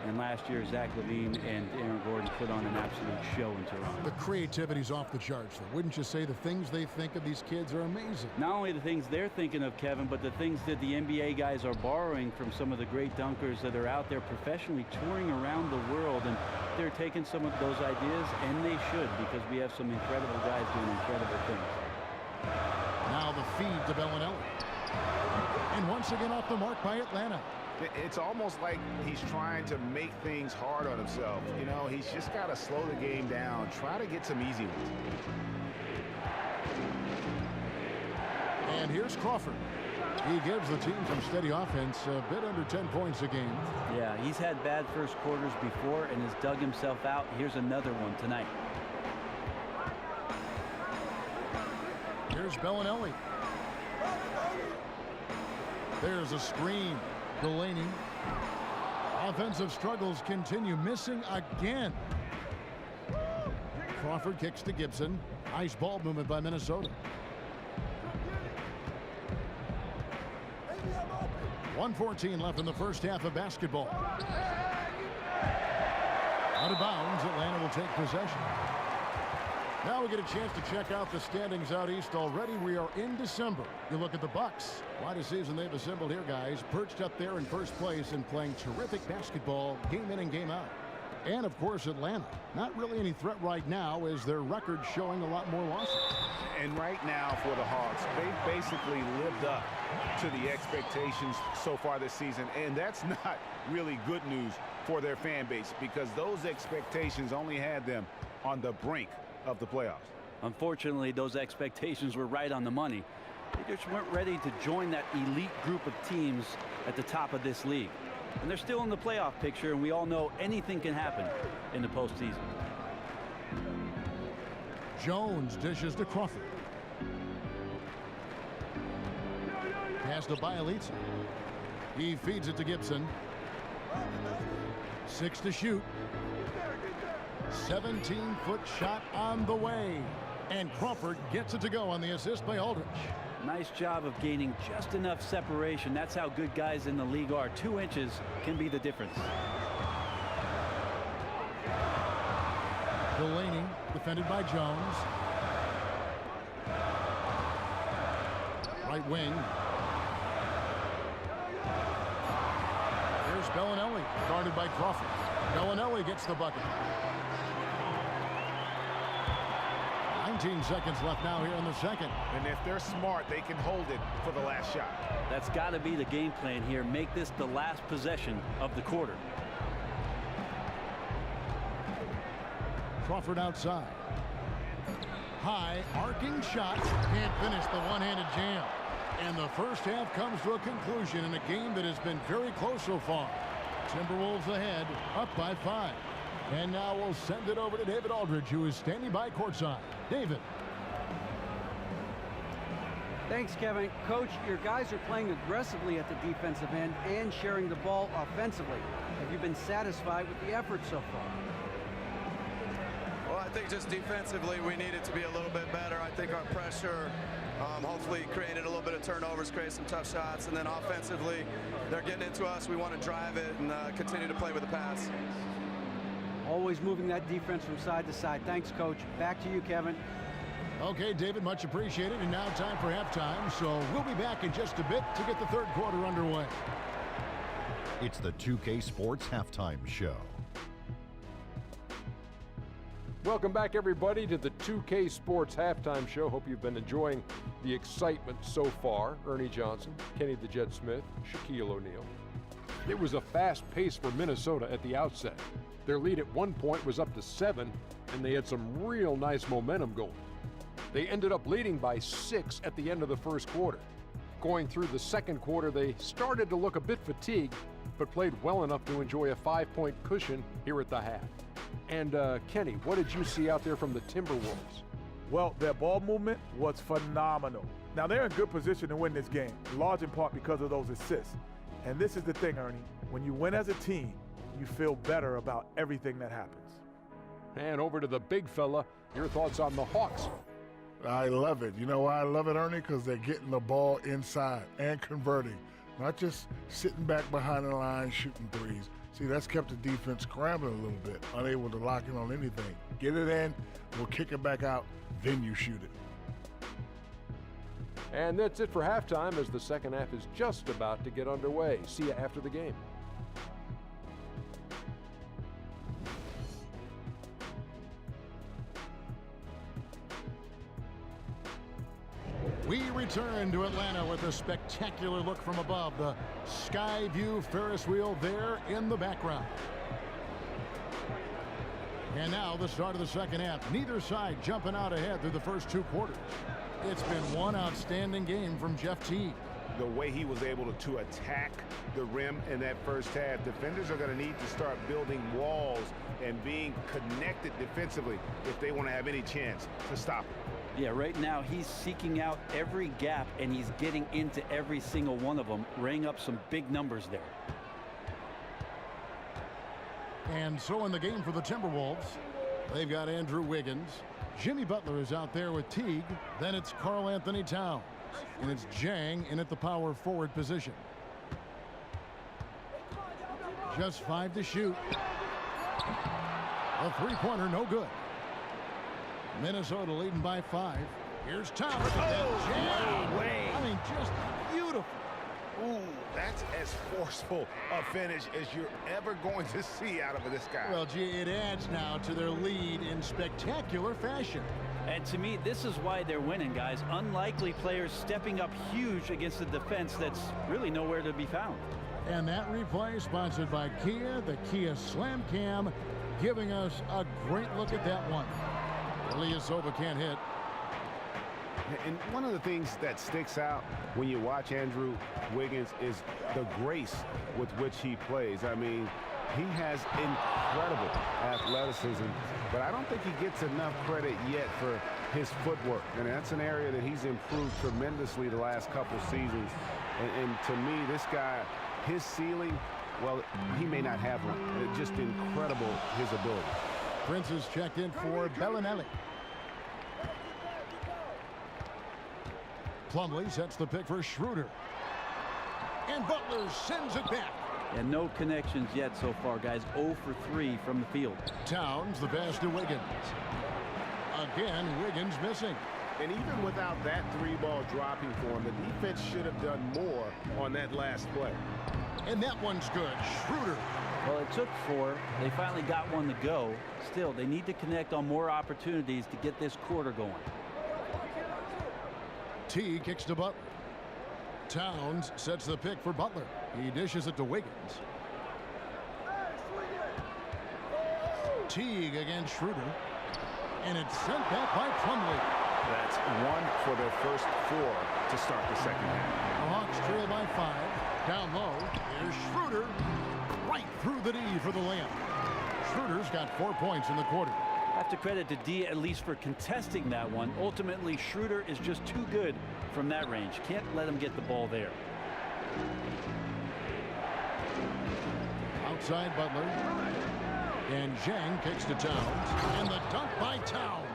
And last year, Zach LaVine and Aaron Gordon put on an absolute show in Toronto. The creativity's off the charts, though. Wouldn't you say the things they think of these kids are amazing? Not only the things they're thinking of, Kevin, but the things that the NBA guys are borrowing from some of the great dunkers that are out there professionally touring around the world. And they're taking some of those ideas, and they should, because we have some incredible guys doing incredible things. Now the feed to Bellinelli. And once again off the mark by Atlanta. It's almost like he's trying to make things hard on himself. You know, he's just got to slow the game down, try to get some easy ones. And here's Crawford. He gives the team some steady offense, a bit under 10 points a game. Yeah, he's had bad first quarters before and has dug himself out. Here's another one tonight. Here's Bellinelli. There's a screen. Delaney. Offensive struggles continue, missing again. Crawford kicks to Gibson. Nice ball movement by Minnesota. 1:14 left in the first half of basketball. Out of bounds, Atlanta will take possession. Now we get a chance to check out the standings out east already. We are in December. You look at the Bucks. Quite a season they've assembled here, guys. Perched up there in first place and playing terrific basketball game in and game out. And, of course, Atlanta. Not really any threat right now as their record showing a lot more losses. And right now for the Hawks, they've basically lived up to the expectations so far this season. And that's not really good news for their fan base because those expectations only had them on the brink of the playoffs. Unfortunately, those expectations were right on the money. They just weren't ready to join that elite group of teams at the top of this league. And they're still in the playoff picture, and we all know anything can happen in the postseason. Jones dishes to Crawford. Pass to Bielitsa. He feeds it to Gibson. 6 to shoot. 17-foot shot on the way. And Crawford gets it to go on the assist by Aldridge. Nice job of gaining just enough separation. That's how good guys in the league are. 2 inches can be the difference. Delaney, defended by Jones. Right wing. Here's Bellinelli, guarded by Crawford. Bellinelli gets the bucket. 19 seconds left now here in the second. And if they're smart, they can hold it for the last shot. That's got to be the game plan here. Make this the last possession of the quarter. Crawford outside. High, arcing shot. Can't finish the one-handed jam. And the first half comes to a conclusion in a game that has been very close so far. Timberwolves ahead, up by 5. And now we'll send it over to David Aldridge, who is standing by courtside. David. Thanks, Kevin. Coach, your guys are playing aggressively at the defensive end and sharing the ball offensively. Have you been satisfied with the effort so far? Well, I think just defensively we needed to be a little bit better. I think our pressure hopefully created a little bit of turnovers, created some tough shots, and then offensively they're getting into us. We want to drive it and continue to play with the pass. Always moving that defense from side to side. Thanks, Coach. Back to you, Kevin. Okay, David, much appreciated. And now time for halftime. So we'll be back in just a bit to get the third quarter underway. It's the 2K Sports Halftime Show. Welcome back, everybody, to the 2K Sports Halftime Show. Hope you've been enjoying the excitement so far. Ernie Johnson, Kenny the Jet Smith, Shaquille O'Neal. It was a fast pace for Minnesota at the outset. Their lead at one point was up to 7, and they had some real nice momentum going. They ended up leading by 6 at the end of the first quarter. Going through the second quarter, they started to look a bit fatigued, but played well enough to enjoy a 5-point cushion here at the half. And Kenny, what did you see out there from the Timberwolves? Well, their ball movement was phenomenal. Now, they're in good position to win this game, large in part because of those assists. And this is the thing, Ernie. When you win as a team, you feel better about everything that happens. And over to the big fella, your thoughts on the Hawks? I love it. You know why I love it, Ernie? Because they're getting the ball inside and converting, not just sitting back behind the line shooting threes. See, that's kept the defense scrambling a little bit, unable to lock in on anything. Get it in, we'll kick it back out, then you shoot it. And that's it for halftime, as the second half is just about to get underway. See you after the game. We return to Atlanta with a spectacular look from above. The Sky View Ferris wheel there in the background. And now the start of the second half. Neither side jumping out ahead through the first two quarters. It's been one outstanding game from Jeff Teague. The way he was able to attack the rim in that first half, defenders are going to need to start building walls and being connected defensively if they want to have any chance to stop it. Yeah, right now he's seeking out every gap and he's getting into every single one of them, raying up some big numbers there. And so in the game for the Timberwolves, they've got Andrew Wiggins. Jimmy Butler is out there with Teague. Then it's Karl-Anthony Towns. And it's Jang in at the power forward position. Just 5 to shoot. A three-pointer, no good. Minnesota leading by 5. Here's Towns. Look at that jam. I mean, just beautiful. Ooh, that's as forceful a finish as you're ever going to see out of this guy. Well, gee, it adds now to their lead in spectacular fashion. And to me, this is why they're winning, guys. Unlikely players stepping up huge against a defense that's really nowhere to be found. And that replay sponsored by Kia, the Kia Slam Cam, giving us a great look at that one. Ilyasova can't hit. And one of the things that sticks out when you watch Andrew Wiggins is the grace with which he plays. I mean, he has incredible athleticism, but I don't think he gets enough credit yet for his footwork. And that's an area that he's improved tremendously the last couple seasons. And to me, this guy, his ceiling, well, he may not have one. It's just incredible, his ability. Prince is checked in for Bellinelli. Plumlee sets the pick for Schroeder. And Butler sends it back. And no connections yet so far, guys. 0 for 3 from the field. Towns the pass to Wiggins. Again, Wiggins missing. And even without that three-ball dropping for him, the defense should have done more on that last play. And that one's good. Schroeder. Well, it took 4. They finally got one to go. Still, they need to connect on more opportunities to get this quarter going. T kicks to Butler. Towns sets the pick for Butler. He dishes it to Wiggins. Teague against Schroeder. And it's sent back by Plumlee. That's 1 for their first 4 to start the second half. The Hawks trail by 5. Down low. Here's Schroeder. Right through the D for the layup. Schroeder's got 4 points in the quarter. I have to credit to D at least for contesting that one. Ultimately, Schroeder is just too good from that range. Can't let him get the ball there. Outside Butler. And Zhang kicks to Towns. And the dunk by Towns.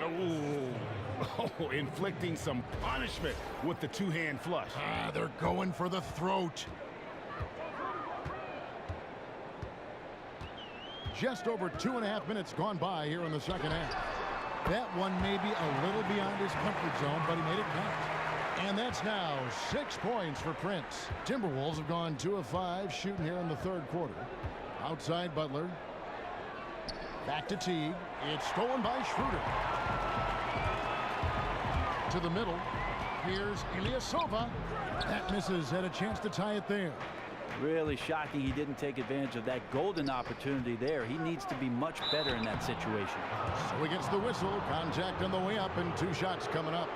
Oh, inflicting some punishment with the two-hand flush. They're going for the throat. Just over 2.5 minutes gone by here in the second half. That one may be a little beyond his comfort zone, but he made it count. And that's now 6 points for Prince. Timberwolves have gone 2 of 5 shooting here in the third quarter. Outside Butler. Back to Teague. It's stolen by Schroeder. To the middle. Here's Ilyasova. That misses. Had a chance to tie it there. Really shocking he didn't take advantage of that golden opportunity there. He needs to be much better in that situation. So he gets the whistle. Contact on the way up and 2 shots coming up.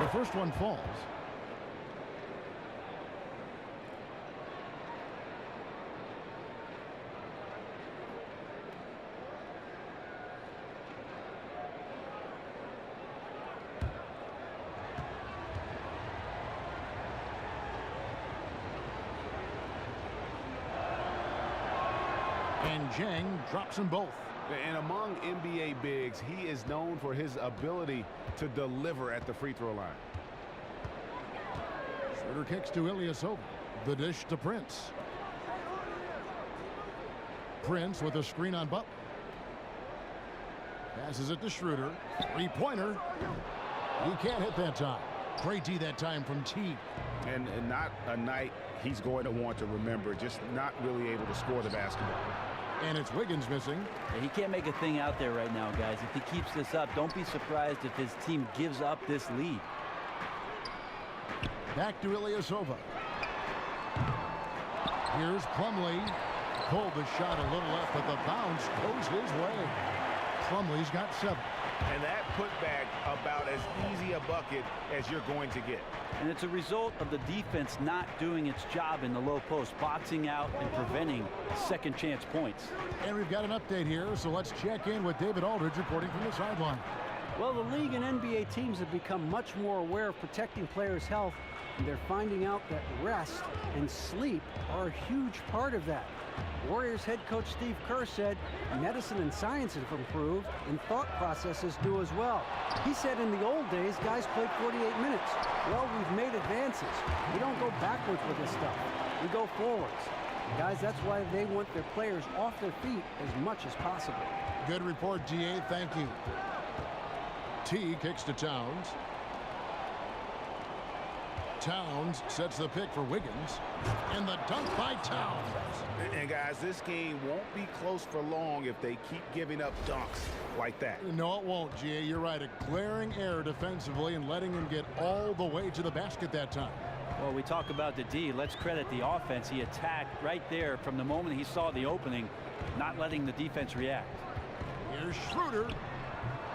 The first one falls. And Jang drops them both. And among NBA bigs, he is known for his ability to deliver at the free throw line. Schroeder kicks to Ilyasova. The dish to Prince. Prince with a screen on Butler. Passes it to Schroeder. Three-pointer. He can't hit that time. Great D that time from T. And not a night he's going to want to remember, just not really able to score the basketball. And it's Wiggins missing. He can't make a thing out there right now, guys. If he keeps this up, don't be surprised if his team gives up this lead. Back to Ilyasova. Here's Plumlee. Pulled the shot a little left, but the bounce goes his way. Plumlee's got 7. And that putback about as easy a bucket as you're going to get. And it's a result of the defense not doing its job in the low post, boxing out and preventing second chance points. And we've got an update here, so let's check in with David Aldridge reporting from the sideline. Well, the league and NBA teams have become much more aware of protecting players' health, and they're finding out that rest and sleep are a huge part of that. Warriors head coach Steve Kerr said medicine and science have improved and thought processes do as well. He said in the old days, guys played 48 minutes. Well, we've made advances. We don't go backwards with this stuff. We go forwards. Guys, that's why they want their players off their feet as much as possible. Good report, DA. Thank you. T kicks to Towns. Towns sets the pick for Wiggins. And the dunk by Towns. And guys, this game won't be close for long if they keep giving up dunks like that. No, it won't, GA. You're right. A glaring error defensively and letting him get all the way to the basket that time. Well, we talk about the D. Let's credit the offense. He attacked right there from the moment he saw the opening, not letting the defense react. Here's Schroeder.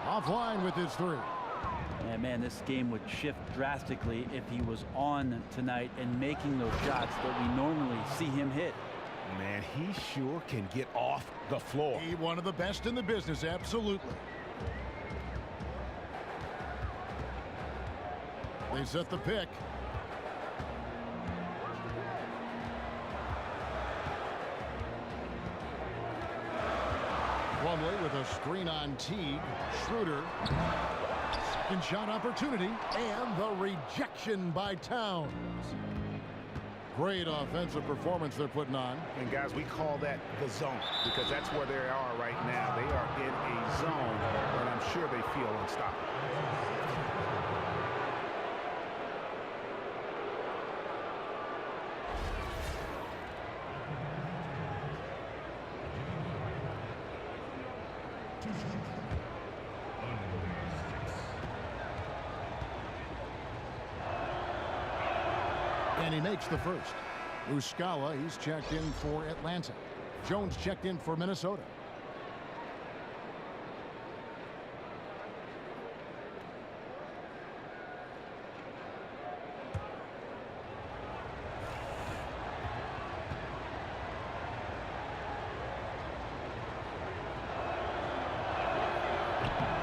Offline with his 3. And man, this game would shift drastically if he was on tonight and making those shots that we normally see him hit. Man, he sure can get off the floor. He one of the best in the business, absolutely. They set the pick. Plumlee with a screen on Teague. Schroeder. Second shot opportunity. And the rejection by Towns. Great offensive performance they're putting on. And guys, we call that the zone because that's where they are right now. They are in a zone, and I'm sure they feel unstoppable. And he makes the first. Muscala, he's checked in for Atlanta. Jones checked in for Minnesota.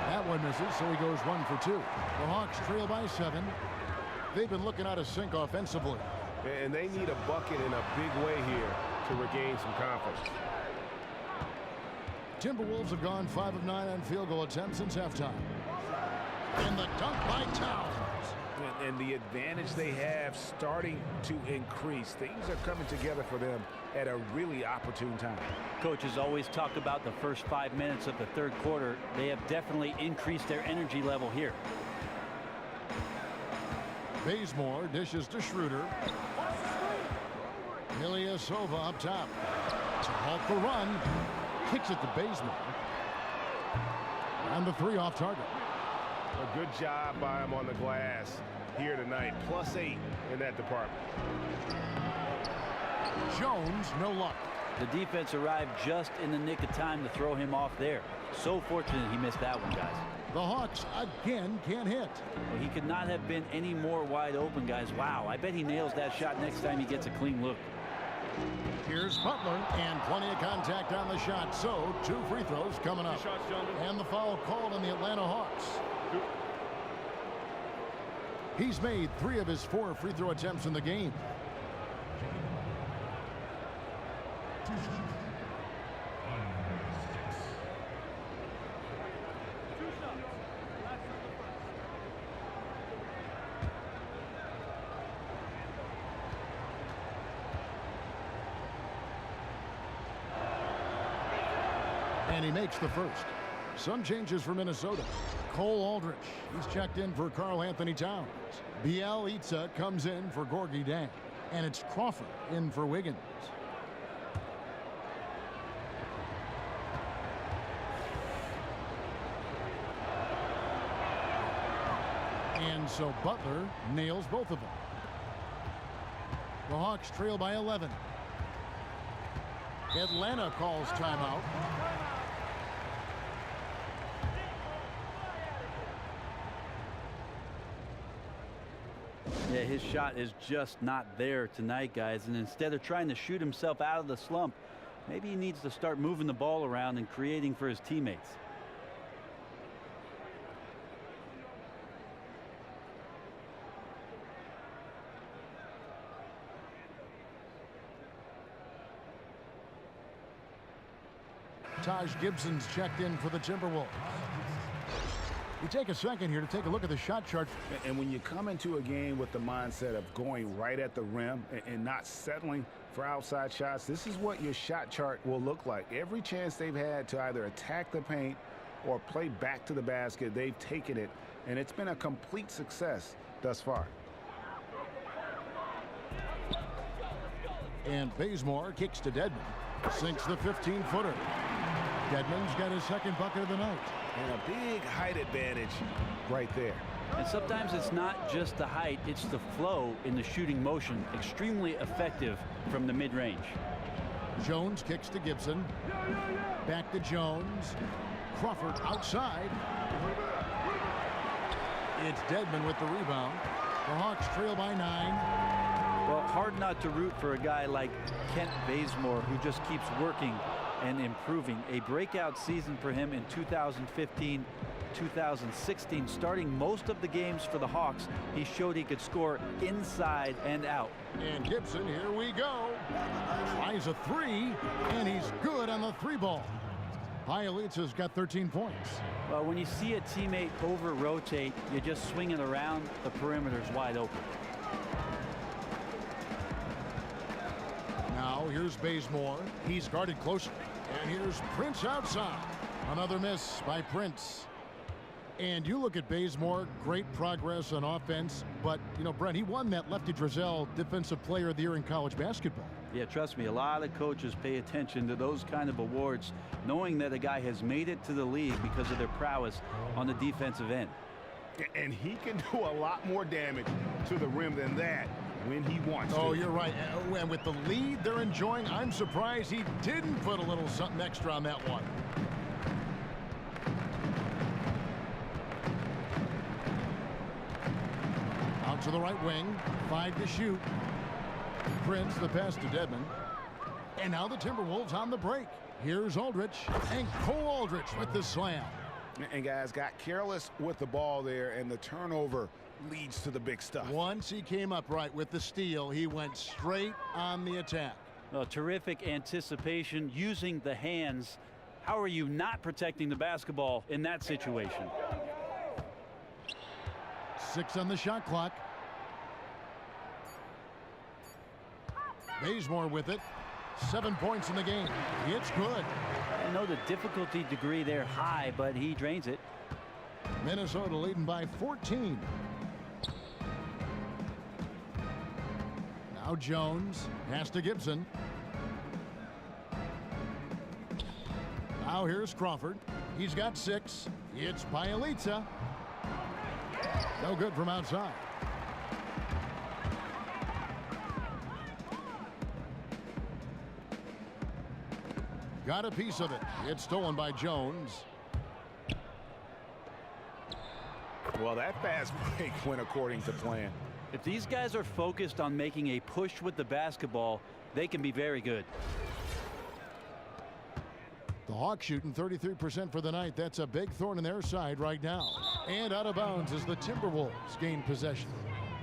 That one misses, so he goes 1 for 2. The Hawks trail by 7. They've been looking out of sync offensively. And they need a bucket in a big way here to regain some confidence. Timberwolves have gone 5 of 9 on field goal attempts since halftime. And the dunk by Towns. And the advantage they have starting to increase. Things are coming together for them at a really opportune time. Coaches always talk about the first 5 minutes of the third quarter. They have definitely increased their energy level here. Bazemore dishes to Schroeder. Ilyasova up top. To halt the run. Kicks it to Bazemore. And the 3 off target. A good job by him on the glass here tonight. +8 in that department. Jones, no luck. The defense arrived just in the nick of time to throw him off there. So fortunate he missed that one, guys. The Hawks again can't hit. Well, he could not have been any more wide open, guys. Wow, I bet he nails that shot next time he gets a clean look. Here's Butler, and plenty of contact on the shot. So 2 free throws coming up. And the foul called on the Atlanta Hawks. He's made 3 of his 4 free throw attempts in the game. And he makes the first. Some changes for Minnesota. Cole Aldrich, he's checked in for Karl Anthony Towns. Bielitsa comes in for Gorgui Dieng. And it's Crawford in for Wiggins. And so Butler nails both of them. The Hawks trail by 11. Atlanta calls timeout. Yeah, his shot is just not there tonight, guys. And instead of trying to shoot himself out of the slump, maybe he needs to start moving the ball around and creating for his teammates. Taj Gibson's checked in for the Timberwolves. We take a second here to take a look at the shot chart. And when you come into a game with the mindset of going right at the rim and not settling for outside shots, this is what your shot chart will look like. Every chance they've had to either attack the paint or play back to the basket, they've taken it, and it's been a complete success thus far. And Bazemore kicks to Dedmon. Sinks the 15-footer. Dedmon's got his second bucket of the night. And a big height advantage right there. And sometimes it's not just the height, it's the flow in the shooting motion. Extremely effective from the mid-range. Jones kicks to Gibson. Back to Jones. Crawford outside. It's Dedmon with the rebound. The Hawks trail by 9. Well, hard not to root for a guy like Kent Bazemore, who just keeps working and improving. A breakout season for him in 2015, 2016. Starting most of the games for the Hawks, he showed he could score inside and out. And Gibson, here we go. Tries a 3, and he's good on the 3-ball. Bielitsa's got 13 points. Well, when you see a teammate over-rotate, you just swing it around, the perimeter's wide open. Now here's Bazemore. He's guarded closely. And here's Prince outside. Another miss by Prince. And you look at Bazemore, great progress on offense. But, you know, Brent, he won that Lefty Driesell Defensive Player of the Year in college basketball. Yeah, trust me, a lot of coaches pay attention to those kind of awards, knowing that a guy has made it to the league because of their prowess on the defensive end. And he can do a lot more damage to the rim than that when he wants to. Oh, you're right. And with the lead they're enjoying, I'm surprised he didn't put a little something extra on that one. Out to the right wing. 5 to shoot. Prince, the pass to Dedmon. And now the Timberwolves on the break. Here's Aldrich. And Cole Aldrich with the slam. And guys got careless with the ball there, and the turnover leads to the big stuff. Once he came up right with the steal, he went straight on the attack. Well, terrific anticipation using the hands. How are you not protecting the basketball in that situation? 6 on the shot clock. Bazemore with it. 7 points in the game. It's good. I know the difficulty degree there high, but he drains it. Minnesota leading by 14. Now Jones pass to Gibson. Now here's Crawford. He's got 6. It's Bielitsa. No good from outside. Got a piece of it. It's stolen by Jones. Well, that fast break went according to plan. If these guys are focused on making a push with the basketball, they can be very good. The Hawks shooting 33% for the night. That's a big thorn in their side right now. And out of bounds as the Timberwolves gain possession.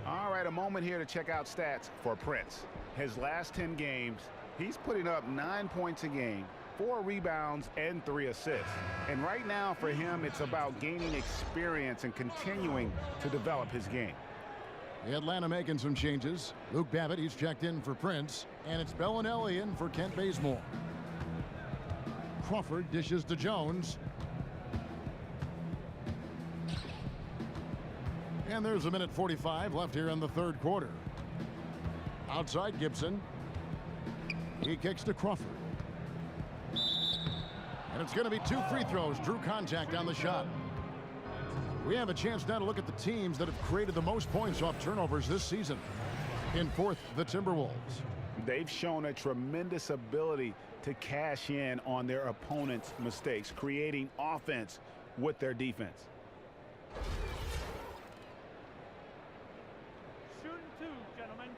All right, a moment here to check out stats for Prince. His last 10 games, he's putting up 9 points a game, 4 rebounds, and 3 assists. And right now for him, it's about gaining experience and continuing to develop his game. Atlanta making some changes. Luke Babbitt, he's checked in for Prince. And it's Bellinelli in for Kent Bazemore. Crawford dishes to Jones. And there's a minute 45 left here in the third quarter. Outside Gibson. He kicks to Crawford. And it's going to be 2 free throws. Drew contact on the shot. We have a chance now to look at the teams that have created the most points off turnovers this season. In fourth, the Timberwolves. They've shown a tremendous ability to cash in on their opponent's mistakes, creating offense with their defense. Shooting 2, gentlemen.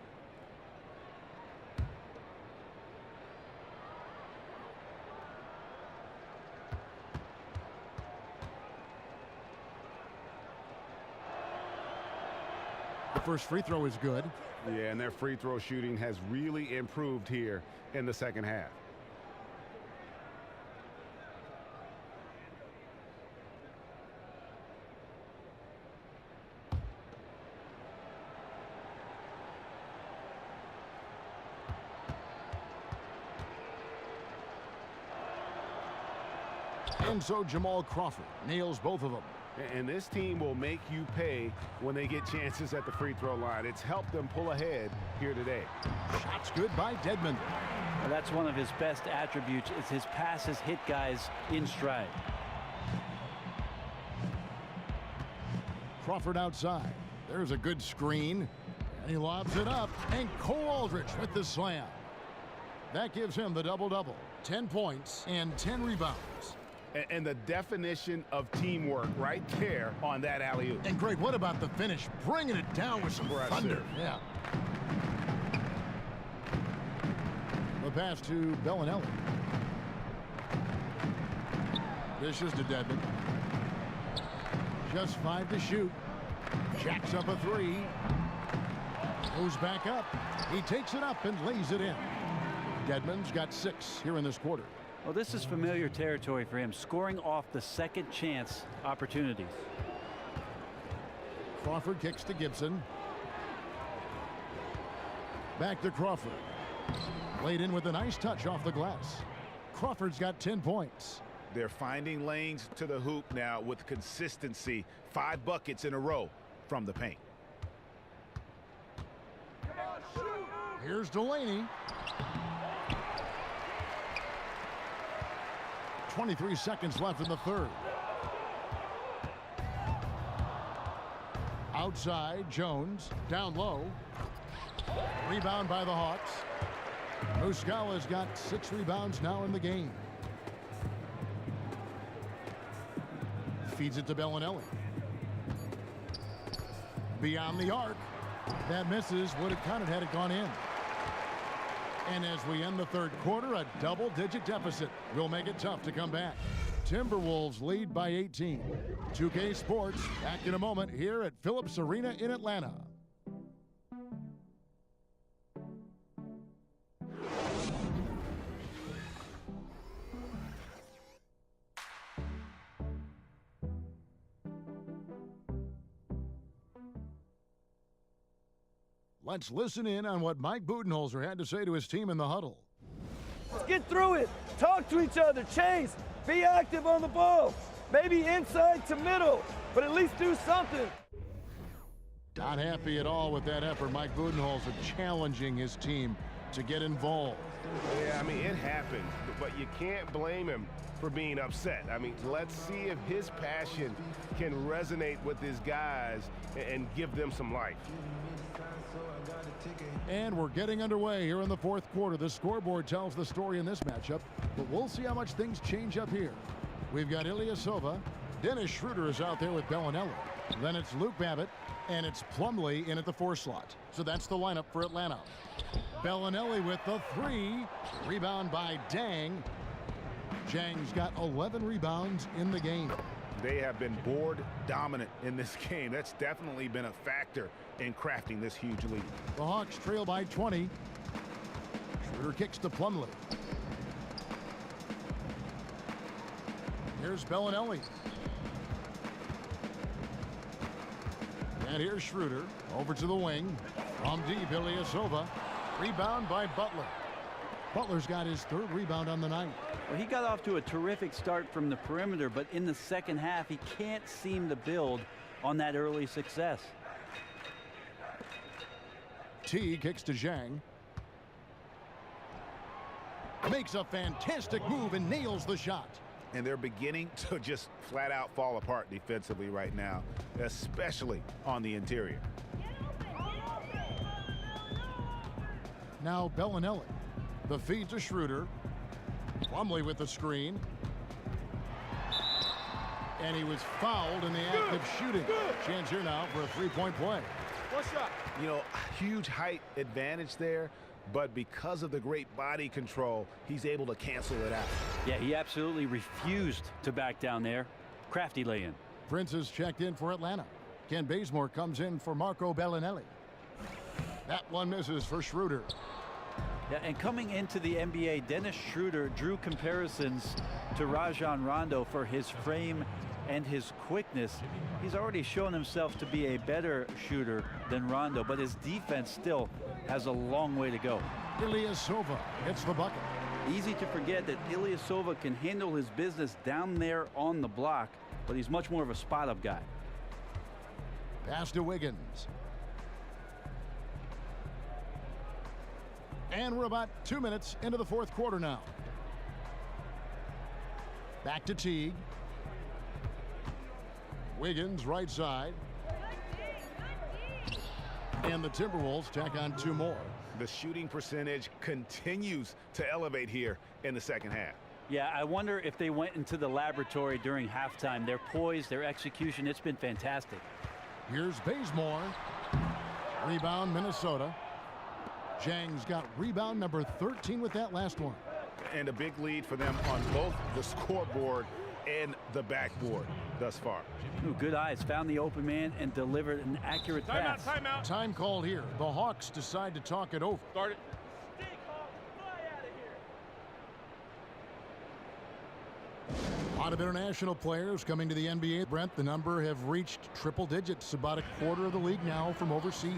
The first free throw is good. Yeah, and their free throw shooting has really improved here in the second half. And so Jamal Crawford nails both of them. And this team will make you pay when they get chances at the free throw line. It's helped them pull ahead here today. Shots good by Dedmon. Well, that's one of his best attributes, is his passes hit guys in stride. Crawford outside. There's a good screen. And he lobs it up. And Cole Aldrich with the slam. That gives him the double-double. 10 points and 10 rebounds. And the definition of teamwork right there on that alley-oop. And Greg, what about the finish? Bringing it down with some thunder. Yeah. The pass to Bellinelli. Dishes to Dedmon. Just 5 to shoot. Jacks up a 3. Goes back up. He takes it up and lays it in. Dedmon's got 6 here in this quarter. Well, this is familiar territory for him, scoring off the second chance opportunities. Crawford kicks to Gibson. Back to Crawford. Laid in with a nice touch off the glass. Crawford's got 10 points. They're finding lanes to the hoop now with consistency. 5 buckets in a row from the paint. Here's Delaney. 23 seconds left in the third. Outside, Jones. Down low. Rebound by the Hawks. Muscala's got 6 rebounds now in the game. Feeds it to Bellinelli. Beyond the arc. That misses. Would have counted had it gone in. And as we end the third quarter, a double-digit deficit will make it tough to come back. Timberwolves lead by 18. 2K Sports back in a moment here at Phillips Arena in Atlanta. Let's listen in on what Mike Budenholzer had to say to his team in the huddle. Let's get through it. Talk to each other. Chase. Be active on the ball. Maybe inside to middle, but at least do something. Not happy at all with that effort. Mike Budenholzer challenging his team to get involved. Yeah, I mean, it happened, but you can't blame him for being upset. I mean, let's see if his passion can resonate with his guys and give them some life. And we're getting underway here in the fourth quarter. The scoreboard tells the story in this matchup, but we'll see how much things change up here. We've got Ilyasova. Dennis Schroeder is out there with Bellinelli. Then it's Luke Babbitt, and it's Plumlee in at the 4 slot. So that's the lineup for Atlanta. Bellinelli with the 3. Rebound by Dang. Jang's got 11 rebounds in the game. They have been board dominant in this game. That's definitely been a factor in crafting this huge lead. The Hawks trail by 20. Schroeder kicks to Plumlee. Here's Bellinelli. And here's Schroeder over to the wing. From deep, Ilyasova. Rebound by Butler. Butler's got his 3rd rebound on the night. Well, he got off to a terrific start from the perimeter, but in the second half, he can't seem to build on that early success. T kicks to Zhang. Makes a fantastic move and nails the shot. And they're beginning to just flat out fall apart defensively right now, especially on the interior. Now Bellinelli. The feed to Schroeder. Plumlee with the screen. And he was fouled in the act of shooting. Chance here now for a 3-point play. One shot. You know, huge height advantage there, but because of the great body control, he's able to cancel it out. Yeah, he absolutely refused to back down there. Crafty lay-in. Prince is checked in for Atlanta. Ken Bazemore comes in for Marco Bellinelli. That one misses for Schroeder. Yeah, and coming into the NBA, Dennis Schroeder drew comparisons to Rajon Rondo for his frame and his quickness. He's already shown himself to be a better shooter than Rondo, but his defense still has a long way to go. Ilyasova hits the bucket. Easy to forget that Ilyasova can handle his business down there on the block, but he's much more of a spot-up guy. Pass to Wiggins. And we're about 2 minutes into the 4th quarter now. Back to Teague. Wiggins right side. And the Timberwolves tack on 2 more. The shooting percentage continues to elevate here in the second half. Yeah, I wonder if they went into the laboratory during halftime. Their poise, their execution, it's been fantastic. Here's Bazemore. Rebound, Minnesota. Zhang's got rebound number 13 with that last one. And a big lead for them on both the scoreboard and the backboard thus far. Ooh, good eyes. Found the open man and delivered an accurate pass. Timeout. Time called here. The Hawks decide to talk it over. Start it. A lot of international players coming to the NBA. Brent, the number have reached triple digits, about a quarter of the league now from overseas.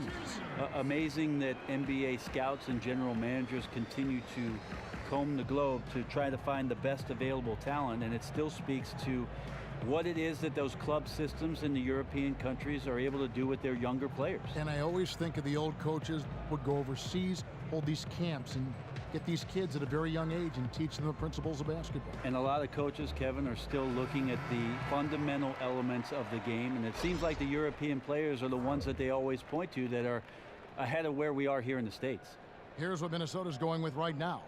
Amazing that NBA scouts and general managers continue to comb the globe to try to find the best available talent, and it still speaks to what it is that those club systems in the European countries are able to do with their younger players. And I always think of the old coaches would go overseas, hold these camps, and get these kids at a very young age and teach them the principles of basketball. And a lot of coaches, Kevin, are still looking at the fundamental elements of the game, and it seems like the European players are the ones that they always point to that are ahead of where we are here in the States. Here's what Minnesota's going with right now.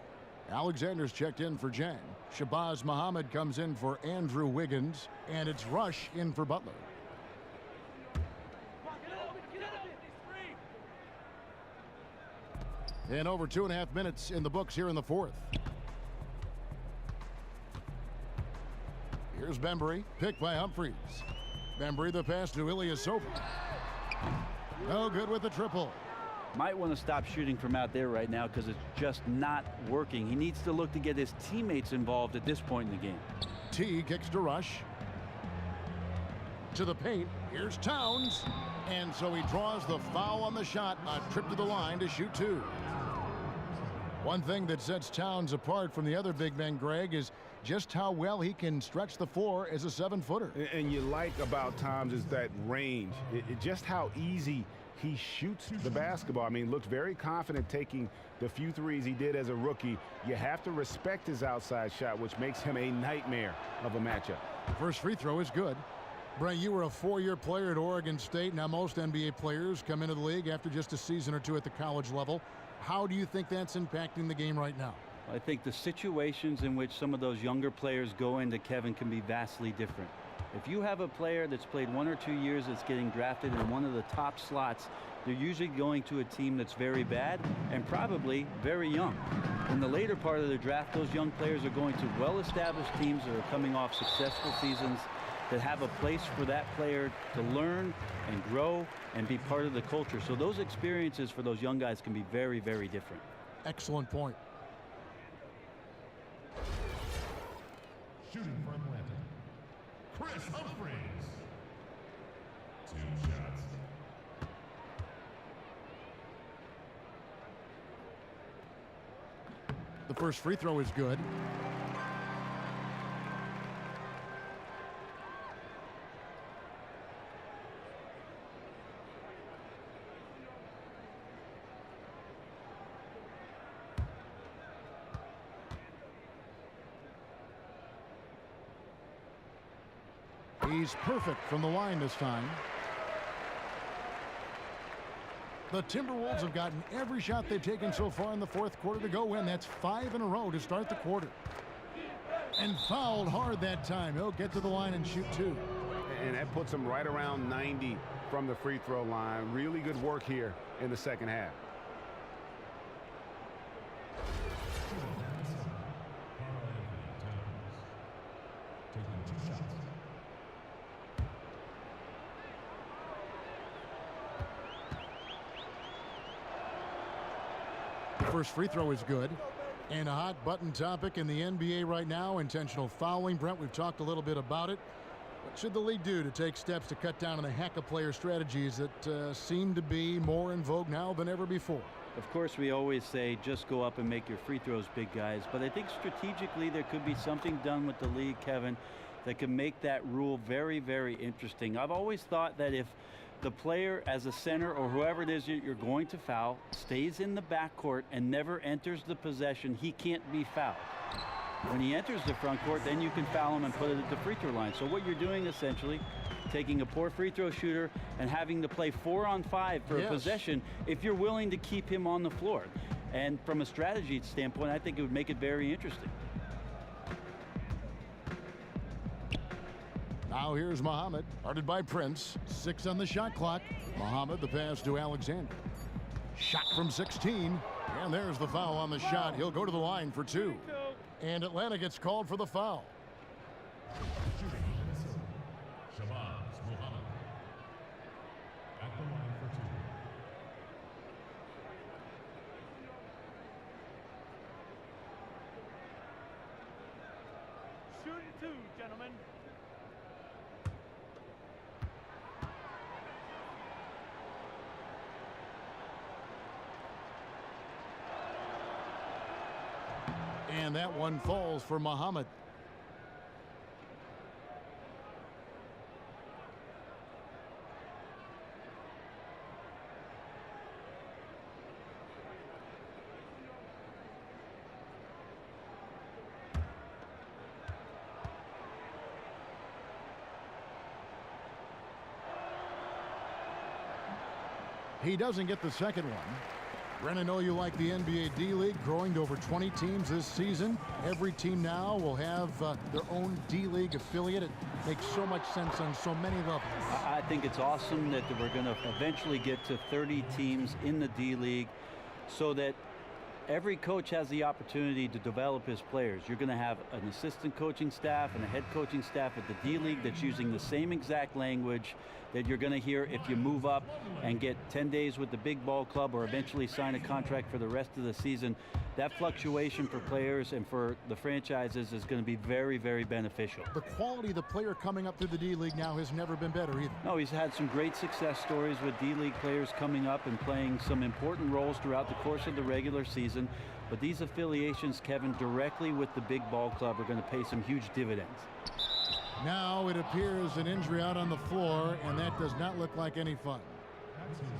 Alexander's checked in for Jang. Shabazz Muhammad comes in for Andrew Wiggins, and it's Rush in for Butler. And over 2.5 minutes in the books here in the 4th. Here's Bembry, picked by Humphries. Bembry the pass to Ilyasova. No good with the triple. Might want to stop shooting from out there right now because it's just not working. He needs to look to get his teammates involved at this point in the game. T kicks to Rush. To the paint. Here's Towns. And so he draws the foul on the shot. A trip to the line to shoot 2. One thing that sets Towns apart from the other big men, Greg, is just how well he can stretch the floor as a 7-footer. And you like about Towns is that range. Just how easy he shoots the basketball. I mean, looked very confident taking the few threes he did as a rookie. You have to respect his outside shot, which makes him a nightmare of a matchup. First free throw is good. Brent, you were a 4-year player at Oregon State. Now most NBA players come into the league after just a season or 2 at the college level. How do you think that's impacting the game right now? I think the situations in which some of those younger players go into, Kevin, can be vastly different. If you have a player that's played 1 or 2 years that's getting drafted in one of the top slots, they're usually going to a team that's very bad and probably very young. In the later part of the draft, those young players are going to well-established teams that are coming off successful seasons that have a place for that player to learn and grow and be part of the culture. So those experiences for those young guys can be very, very different. Excellent point. Shooting for Atlanta, Chris Humphries. 2 shots. The first free throw is good. He's perfect from the line this time. The Timberwolves have gotten every shot they've taken so far in the fourth quarter to go win. That's 5 in a row to start the quarter. And fouled hard that time. He'll get to the line and shoot 2. And that puts him right around 90 from the free throw line. Really good work here in the second half. Taking 2 shots. First free throw is good. And a hot button topic in the NBA right now, intentional fouling. Brent, we've talked a little bit about it. What should the league do to take steps to cut down on the hack of player strategies that seem to be more in vogue now than ever before? Of course, we always say just go up and make your free throws, big guys. But I think strategically there could be something done with the league, Kevin, that can make that rule very, very interesting. I've always thought that if the player as a center or whoever it is you're going to foul stays in the backcourt and never enters the possession, he can't be fouled. When he enters the front court, then you can foul him and put it at the free throw line. So what you're doing essentially, taking a poor free throw shooter and having to play 4-on-5 for a possession if you're willing to keep him on the floor. And from a strategy standpoint, I think it would make it very interesting. Now here's Muhammad, guarded by Prince. 6 on the shot clock. Muhammad, the pass to Alexander. Shot from 16. And there's the foul on the shot. He'll go to the line for 2. And Atlanta gets called for the foul. Shooting Minnesota, Shabazz Muhammad. At the line for 2. Shooting 2, gentlemen. And that one falls for Muhammad. He doesn't get the second one. Ren, I know you like the NBA D-League, growing to over 20 teams this season. Every team now will have their own D-League affiliate. It makes so much sense on so many levels. I think it's awesome that we're going to eventually get to 30 teams in the D-League so that every coach has the opportunity to develop his players. You're going to have an assistant coaching staff and a head coaching staff at the D-League that's using the same exact language that you're going to hear if you move up and get 10 days with the big ball club or eventually sign a contract for the rest of the season. That fluctuation for players and for the franchises is going to be very, very beneficial. The quality of the player coming up through the D-League now has never been better either. No, he's had some great success stories with D-League players coming up and playing some important roles throughout the course of the regular season. But these affiliations, Kevin, directly with the big ball club are going to pay some huge dividends. Now it appears an injury out on the floor, and that does not look like any fun.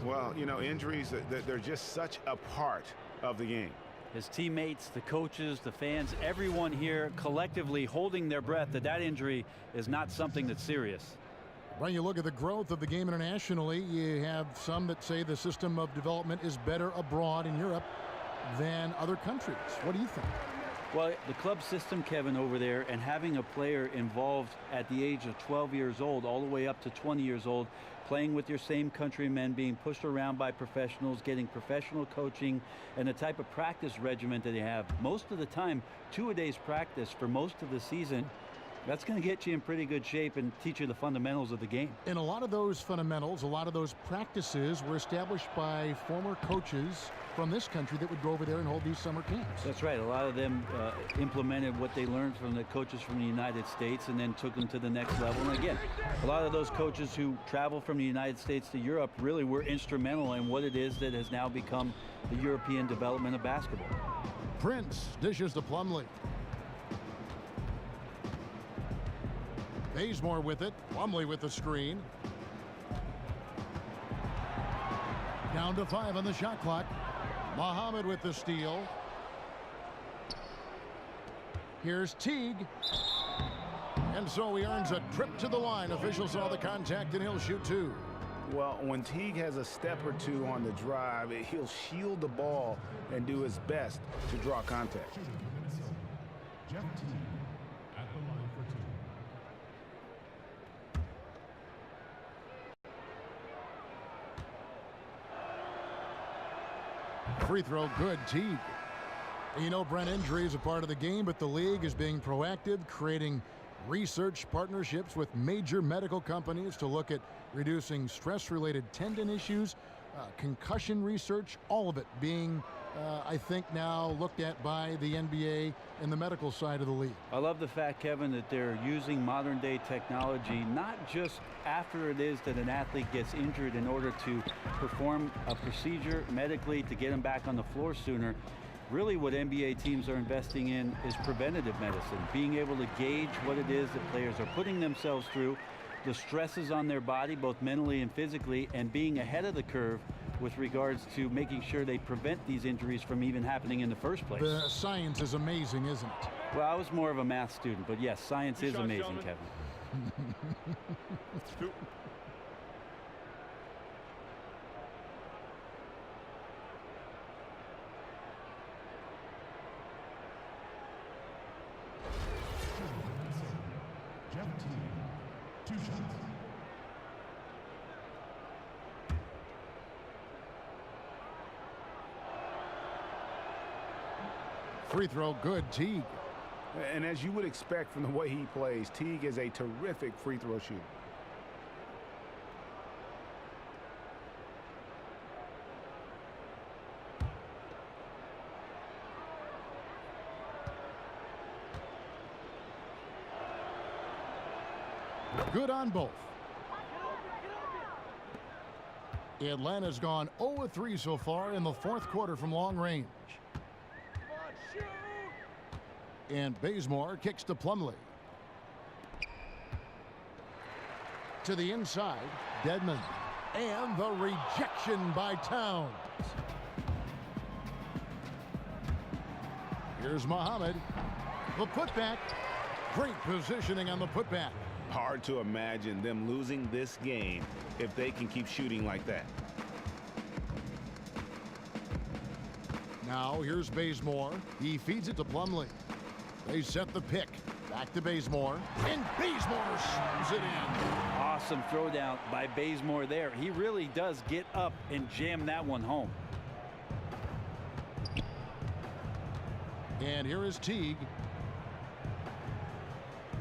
Well, you know, injuries, they're just such a part of the game. His teammates, the coaches, the fans, everyone here collectively holding their breath that injury is not something that's serious. When you look at the growth of the game internationally, you have some that say the system of development is better abroad in Europe than other countries. What do you think? Well, the club system, Kevin, over there, and having a player involved at the age of 12 years old all the way up to 20 years old, playing with your same countrymen, being pushed around by professionals, getting professional coaching, and the type of practice regimen that they have. Most of the time, 2-a-days practice for most of the season. That's going to get you in pretty good shape and teach you the fundamentals of the game. And a lot of those fundamentals, a lot of those practices were established by former coaches from this country that would go over there and hold these summer camps. That's right. A lot of them implemented what they learned from the coaches from the United States and then took them to the next level. And again, a lot of those coaches who travel from the United States to Europe really were instrumental in what it is that has now become the European development of basketball. Prince dishes to Plumlee. Bazemore with it. Plumlee with the screen. Down to 5 on the shot clock. Muhammad with the steal. Here's Teague. And so he earns a trip to the line. Officials saw the contact and he'll shoot 2. Well, when Teague has a step or two on the drive, he'll shield the ball and do his best to draw contact. Jeff Teague at the line for 2. Free throw good. Teague. You know, Brent, injury is a part of the game, but the league is being proactive, creating research partnerships with major medical companies to look at reducing stress-related tendon issues, concussion research, all of it being, I think, now looked at by the NBA and the medical side of the league. I love the fact, Kevin, that they're using modern-day technology, not just after it is that an athlete gets injured in order to perform a procedure medically to get him back on the floor sooner. Really what NBA teams are investing in is preventative medicine, being able to gauge what it is that players are putting themselves through, the stresses on their body, both mentally and physically, and being ahead of the curve with regards to making sure they prevent these injuries from even happening in the first place. The science is amazing, isn't it? Well, I was more of a math student, but yes, science is amazing, Kevin. Jeff Teague, 2 shots. Free throw good. Teague. And as you would expect from the way he plays, Teague is a terrific free throw shooter. Good on both. Atlanta's gone 0-3 so far in the 4th quarter from long range. And Bazemore kicks to Plumlee. To the inside, Dedmon. And the rejection by Towns. Here's Muhammad. The putback. Great positioning on the putback. Hard to imagine them losing this game if they can keep shooting like that. Now here's Bazemore. He feeds it to Plumlee. They set the pick. Back to Bazemore. And Bazemore slams it in. Awesome throwdown by Bazemore there. He really does get up and jam that one home. And here is Teague.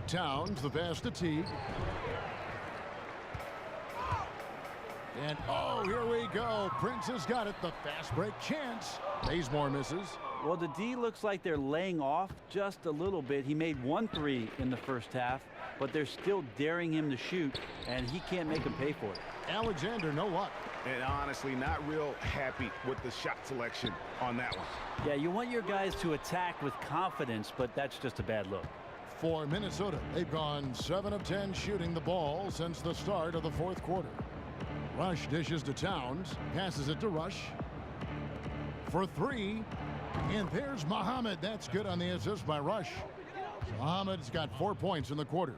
Towns, the pass to Teague. And oh, here we go. Prince has got it. The fast break chance. Bazemore misses. Well, the D looks like they're laying off just a little bit. He made 1 3 in the first half, but they're still daring him to shoot, and he can't make him pay for it. Alexander, no luck. And honestly, not real happy with the shot selection on that one. Yeah, you want your guys to attack with confidence, but that's just a bad look. For Minnesota, they've gone 7 of 10 shooting the ball since the start of the 4th quarter. Rush dishes to Towns, passes it to Rush for 3, and there's Muhammad. That's good on the assist by Rush. Muhammad's got 4 points in the quarter.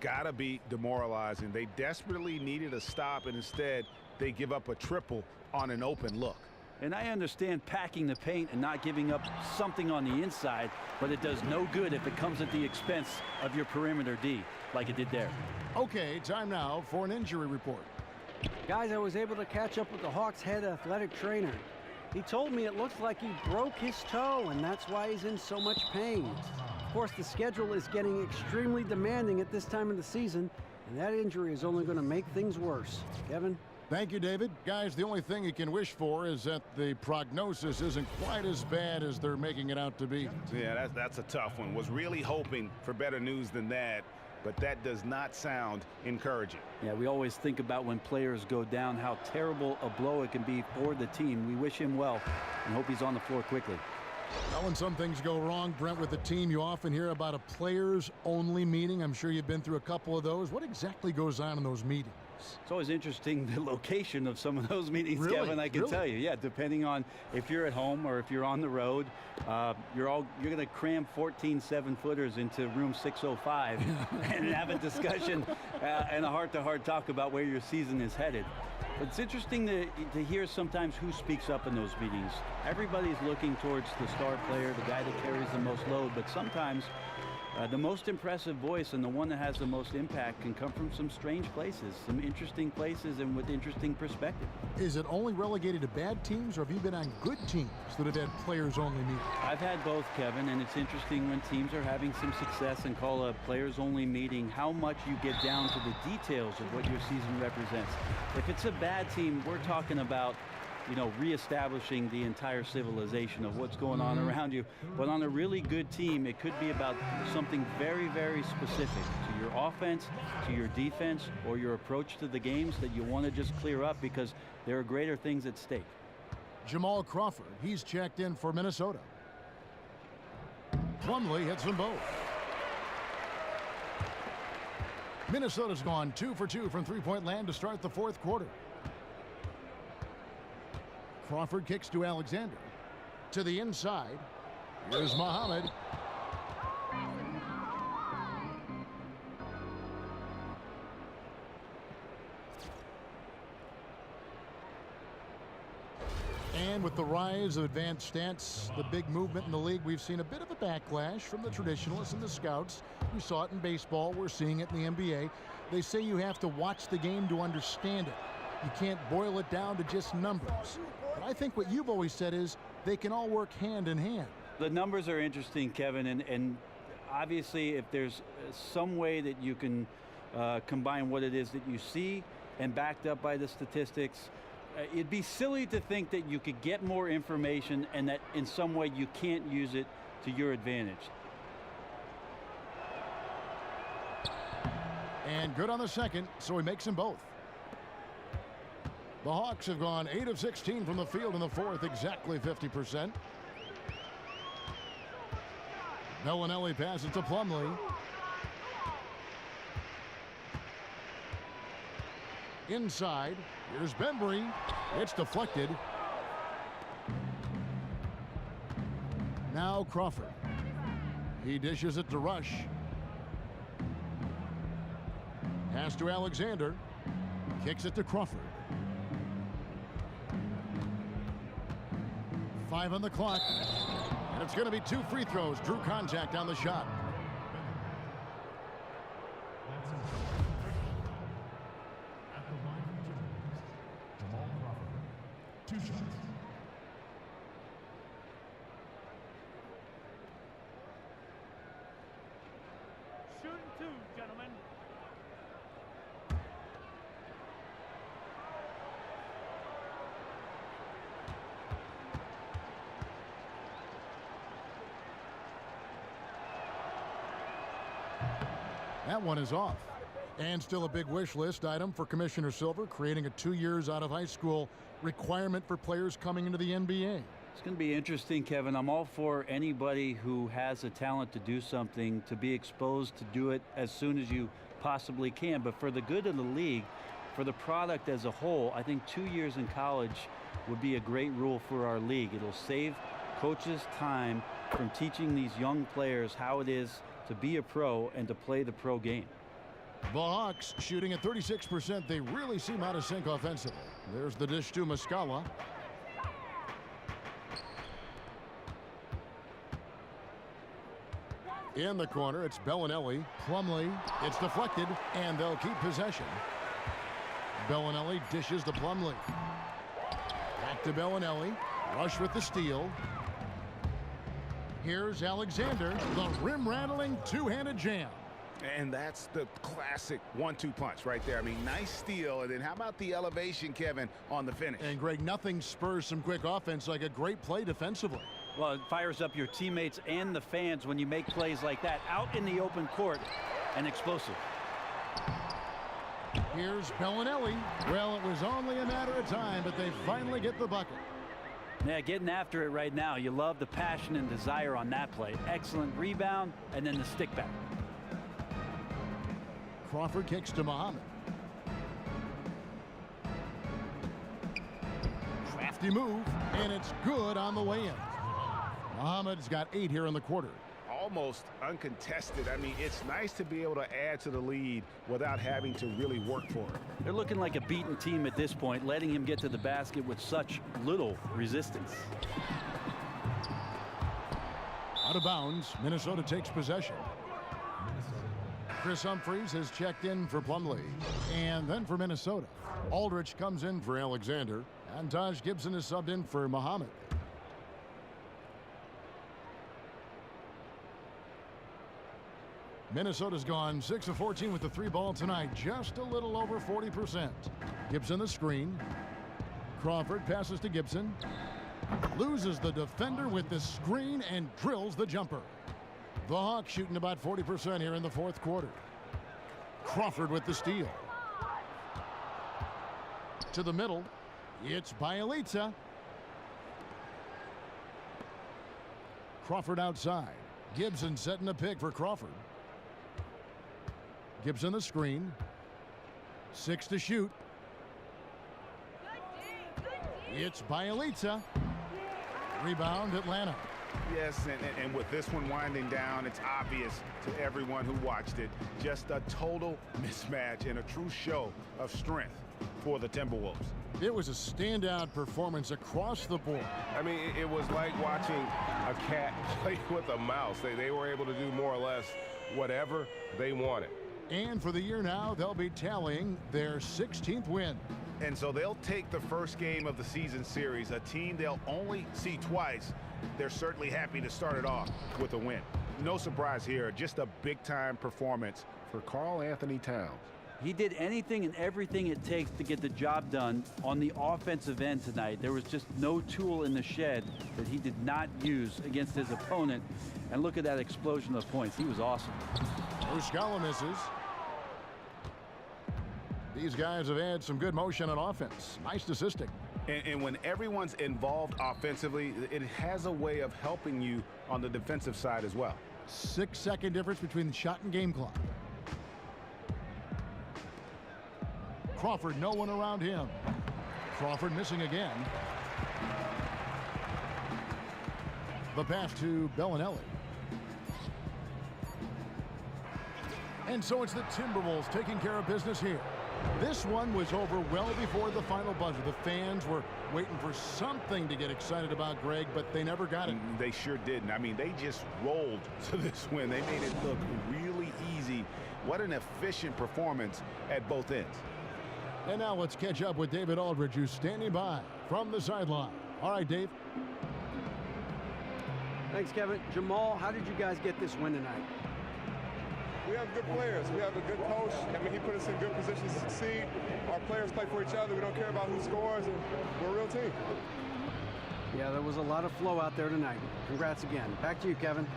Gotta be demoralizing. They desperately needed a stop, and instead they give up a triple on an open look. And I understand packing the paint and not giving up something on the inside, but it does no good if it comes at the expense of your perimeter D, like it did there. Okay, time now for an injury report. Guys, I was able to catch up with the Hawks' head athletic trainer. He told me it looks like he broke his toe, and that's why he's in so much pain. Of course, the schedule is getting extremely demanding at this time of the season, and that injury is only going to make things worse. Kevin? Thank you, David. Guys, the only thing you can wish for is that the prognosis isn't quite as bad as they're making it out to be. Yeah, that's a tough one. Was really hoping for better news than that, but that does not sound encouraging. Yeah, we always think about when players go down, how terrible a blow it can be for the team. We wish him well and hope he's on the floor quickly. Now, when some things go wrong, Brent, with the team, you often hear about a players-only meeting. I'm sure you've been through a couple of those. What exactly goes on in those meetings? It's always interesting the location of some of those meetings, really? Kevin, I can tell you. Yeah, depending on if you're at home or if you're on the road, you're going to cram 14 7-footers into room 605 and have a discussion and a heart-to-heart talk about where your season is headed. But it's interesting to hear sometimes who speaks up in those meetings. Everybody's looking towards the star player, the guy that carries the most load, but sometimes the most impressive voice and the one that has the most impact can come from some strange places, some interesting places, and with interesting perspective. Is it only relegated to bad teams, or have you been on good teams that have had players-only meetings? I've had both, Kevin, and it's interesting when teams are having some success and call a players-only meeting, how much you get down to the details of what your season represents. If it's a bad team, we're talking about, you know, reestablishing the entire civilization of what's going on around you. But on a really good team, it could be about something very, very specific to your offense, to your defense, or your approach to the games that you want to just clear up because there are greater things at stake. Jamal Crawford, he's checked in for Minnesota. Plumlee hits them both. Minnesota's gone 2 for 2 from three-point land to start the fourth quarter. Crawford kicks to Alexander. To the inside. Here's Muhammad. And with the rise of advanced stats, the big movement in the league, we've seen a bit of a backlash from the traditionalists and the scouts. We saw it in baseball. We're seeing it in the NBA. They say you have to watch the game to understand it. You can't boil it down to just numbers. But I think what you've always said is they can all work hand in hand. The numbers are interesting, Kevin, and obviously if there's some way that you can combine what it is that you see and backed up by the statistics, it'd be silly to think that you could get more information and that in some way you can't use it to your advantage. And good on the second, so he makes them both. The Hawks have gone 8 of 16 from the field in the fourth, exactly 50%. Bellinelli passes to Plumlee. Inside, here's Bembry. It's deflected. Now Crawford. He dishes it to Rush. Pass to Alexander. Kicks it to Crawford. 5 on the clock. And it's going to be 2 free throws. Drew contact on the shot. At the line from Timberwolves, Jamal Crawford. 2 shots. Shooting 2, gentlemen. That one is off. And still a big wish list item for Commissioner Silver, creating a 2 years out of high school requirement for players coming into the NBA. It's going to be interesting, Kevin. I'm all for anybody who has a talent to do something to be exposed to do it as soon as you possibly can. But for the good of the league, for the product as a whole, I think 2 years in college would be a great rule for our league. It'll save coaches time from teaching these young players how it is to be a pro and to play the pro game. The Hawks shooting at 36%. They really seem out of sync offensively. There's the dish to Muscala. In the corner, it's Bellinelli. Plumlee, it's deflected, and they'll keep possession. Bellinelli dishes to Plumlee. Back to Bellinelli. Rush with the steal. Here's Alexander, the rim-rattling two-handed jam. And that's the classic 1-2 punch right there. I mean, nice steal, and then how about the elevation, Kevin, on the finish? And, Greg, nothing spurs some quick offense like a great play defensively. Well, it fires up your teammates and the fans when you make plays like that out in the open court and explosive. Here's Bellinelli. Well, it was only a matter of time, but they finally get the bucket. Yeah, getting after it right now. You love the passion and desire on that play. Excellent rebound, and then the stick back. Crawford kicks to Muhammad. Crafty move, and it's good on the way in. Muhammad's got 8 here in the quarter. Almost uncontested. I mean, it's nice to be able to add to the lead without having to really work for it. They're looking like a beaten team at this point, letting him get to the basket with such little resistance. Out of bounds, Minnesota takes possession. Chris Humphries has checked in for Plumlee, and then for Minnesota. Aldridge comes in for Alexander, and Taj Gibson is subbed in for Muhammad. Minnesota's gone 6 of 14 with the 3-ball tonight, just a little over 40%. Gibson the screen. Crawford passes to Gibson. Loses the defender with the screen and drills the jumper. The Hawks shooting about 40% here in the fourth quarter. Crawford with the steal. To the middle. It's Bielitsa. Crawford outside. Gibson setting a pick for Crawford. Gibson the screen. 6 to shoot. It's Bielitsa. Rebound Atlanta. Yes, and with this one winding down, it's obvious to everyone who watched it. Just a total mismatch and a true show of strength for the Timberwolves. It was a standout performance across the board. I mean, it was like watching a cat play with a mouse. They were able to do more or less whatever they wanted. And for the year now, they'll be tallying their 16th win. And so they'll take the first game of the season series, a team they'll only see twice. They're certainly happy to start it off with a win. No surprise here, just a big-time performance for Karl Anthony Towns. He did anything and everything it takes to get the job done on the offensive end tonight. There was just no tool in the shed that he did not use against his opponent. And look at that explosion of points. He was awesome. Muscala misses. These guys have had some good motion on offense. Nice assisting. And when everyone's involved offensively, it has a way of helping you on the defensive side as well. 6-second difference between the shot and game clock. Crawford, no one around him. Crawford missing again. The pass to Bellinelli. And so it's the Timberwolves taking care of business here. This one was over well before the final buzzer. The fans were waiting for something to get excited about, Greg, but they never got it. They sure didn't. I mean, they just rolled to this win. They made it look really easy. What an efficient performance at both ends. And now let's catch up with David Aldridge, who's standing by from the sideline. All right, Dave. Thanks, Kevin. Jamal, how did you guys get this win tonight? We have good players. We have a good coach. I mean, he put us in good positions to succeed. Our players play for each other. We don't care about who scores, and we're a real team. Yeah, there was a lot of flow out there tonight. Congrats again. Back to you, Kevin.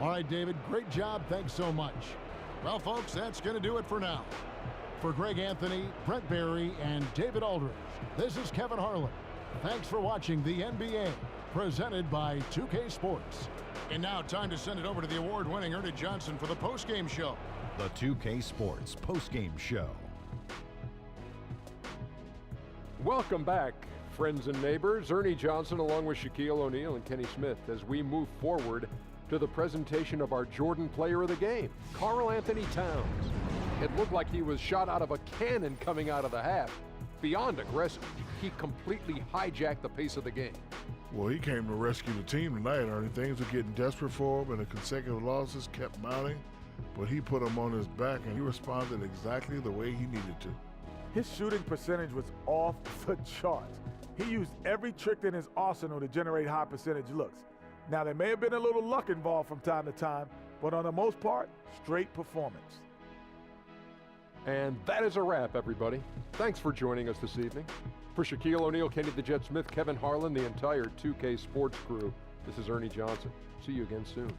All right, David, great job. Thanks so much. Well, folks, that's going to do it for now. For Greg Anthony, Brett Barry, and David Aldridge, this is Kevin Harlan. Thanks for watching the NBA, presented by 2K Sports. And now time to send it over to the award-winning Ernie Johnson for the postgame show. The 2K Sports postgame show. Welcome back, friends and neighbors. Ernie Johnson along with Shaquille O'Neal and Kenny Smith as we move forward to the presentation of our Jordan player of the game, Karl Anthony Towns. It looked like he was shot out of a cannon coming out of the half. Beyond aggressive, he completely hijacked the pace of the game. Well, he came to rescue the team tonight, Ernie. Things were getting desperate for him, and the consecutive losses kept mounting. But he put him on his back, and he responded exactly the way he needed to. His shooting percentage was off the charts. He used every trick in his arsenal to generate high percentage looks. Now, there may have been a little luck involved from time to time, but on the most part, straight performance. And that is a wrap, everybody. Thanks for joining us this evening. For Shaquille O'Neal, Kenny the Jet Smith, Kevin Harlan, the entire 2K Sports crew, this is Ernie Johnson. See you again soon.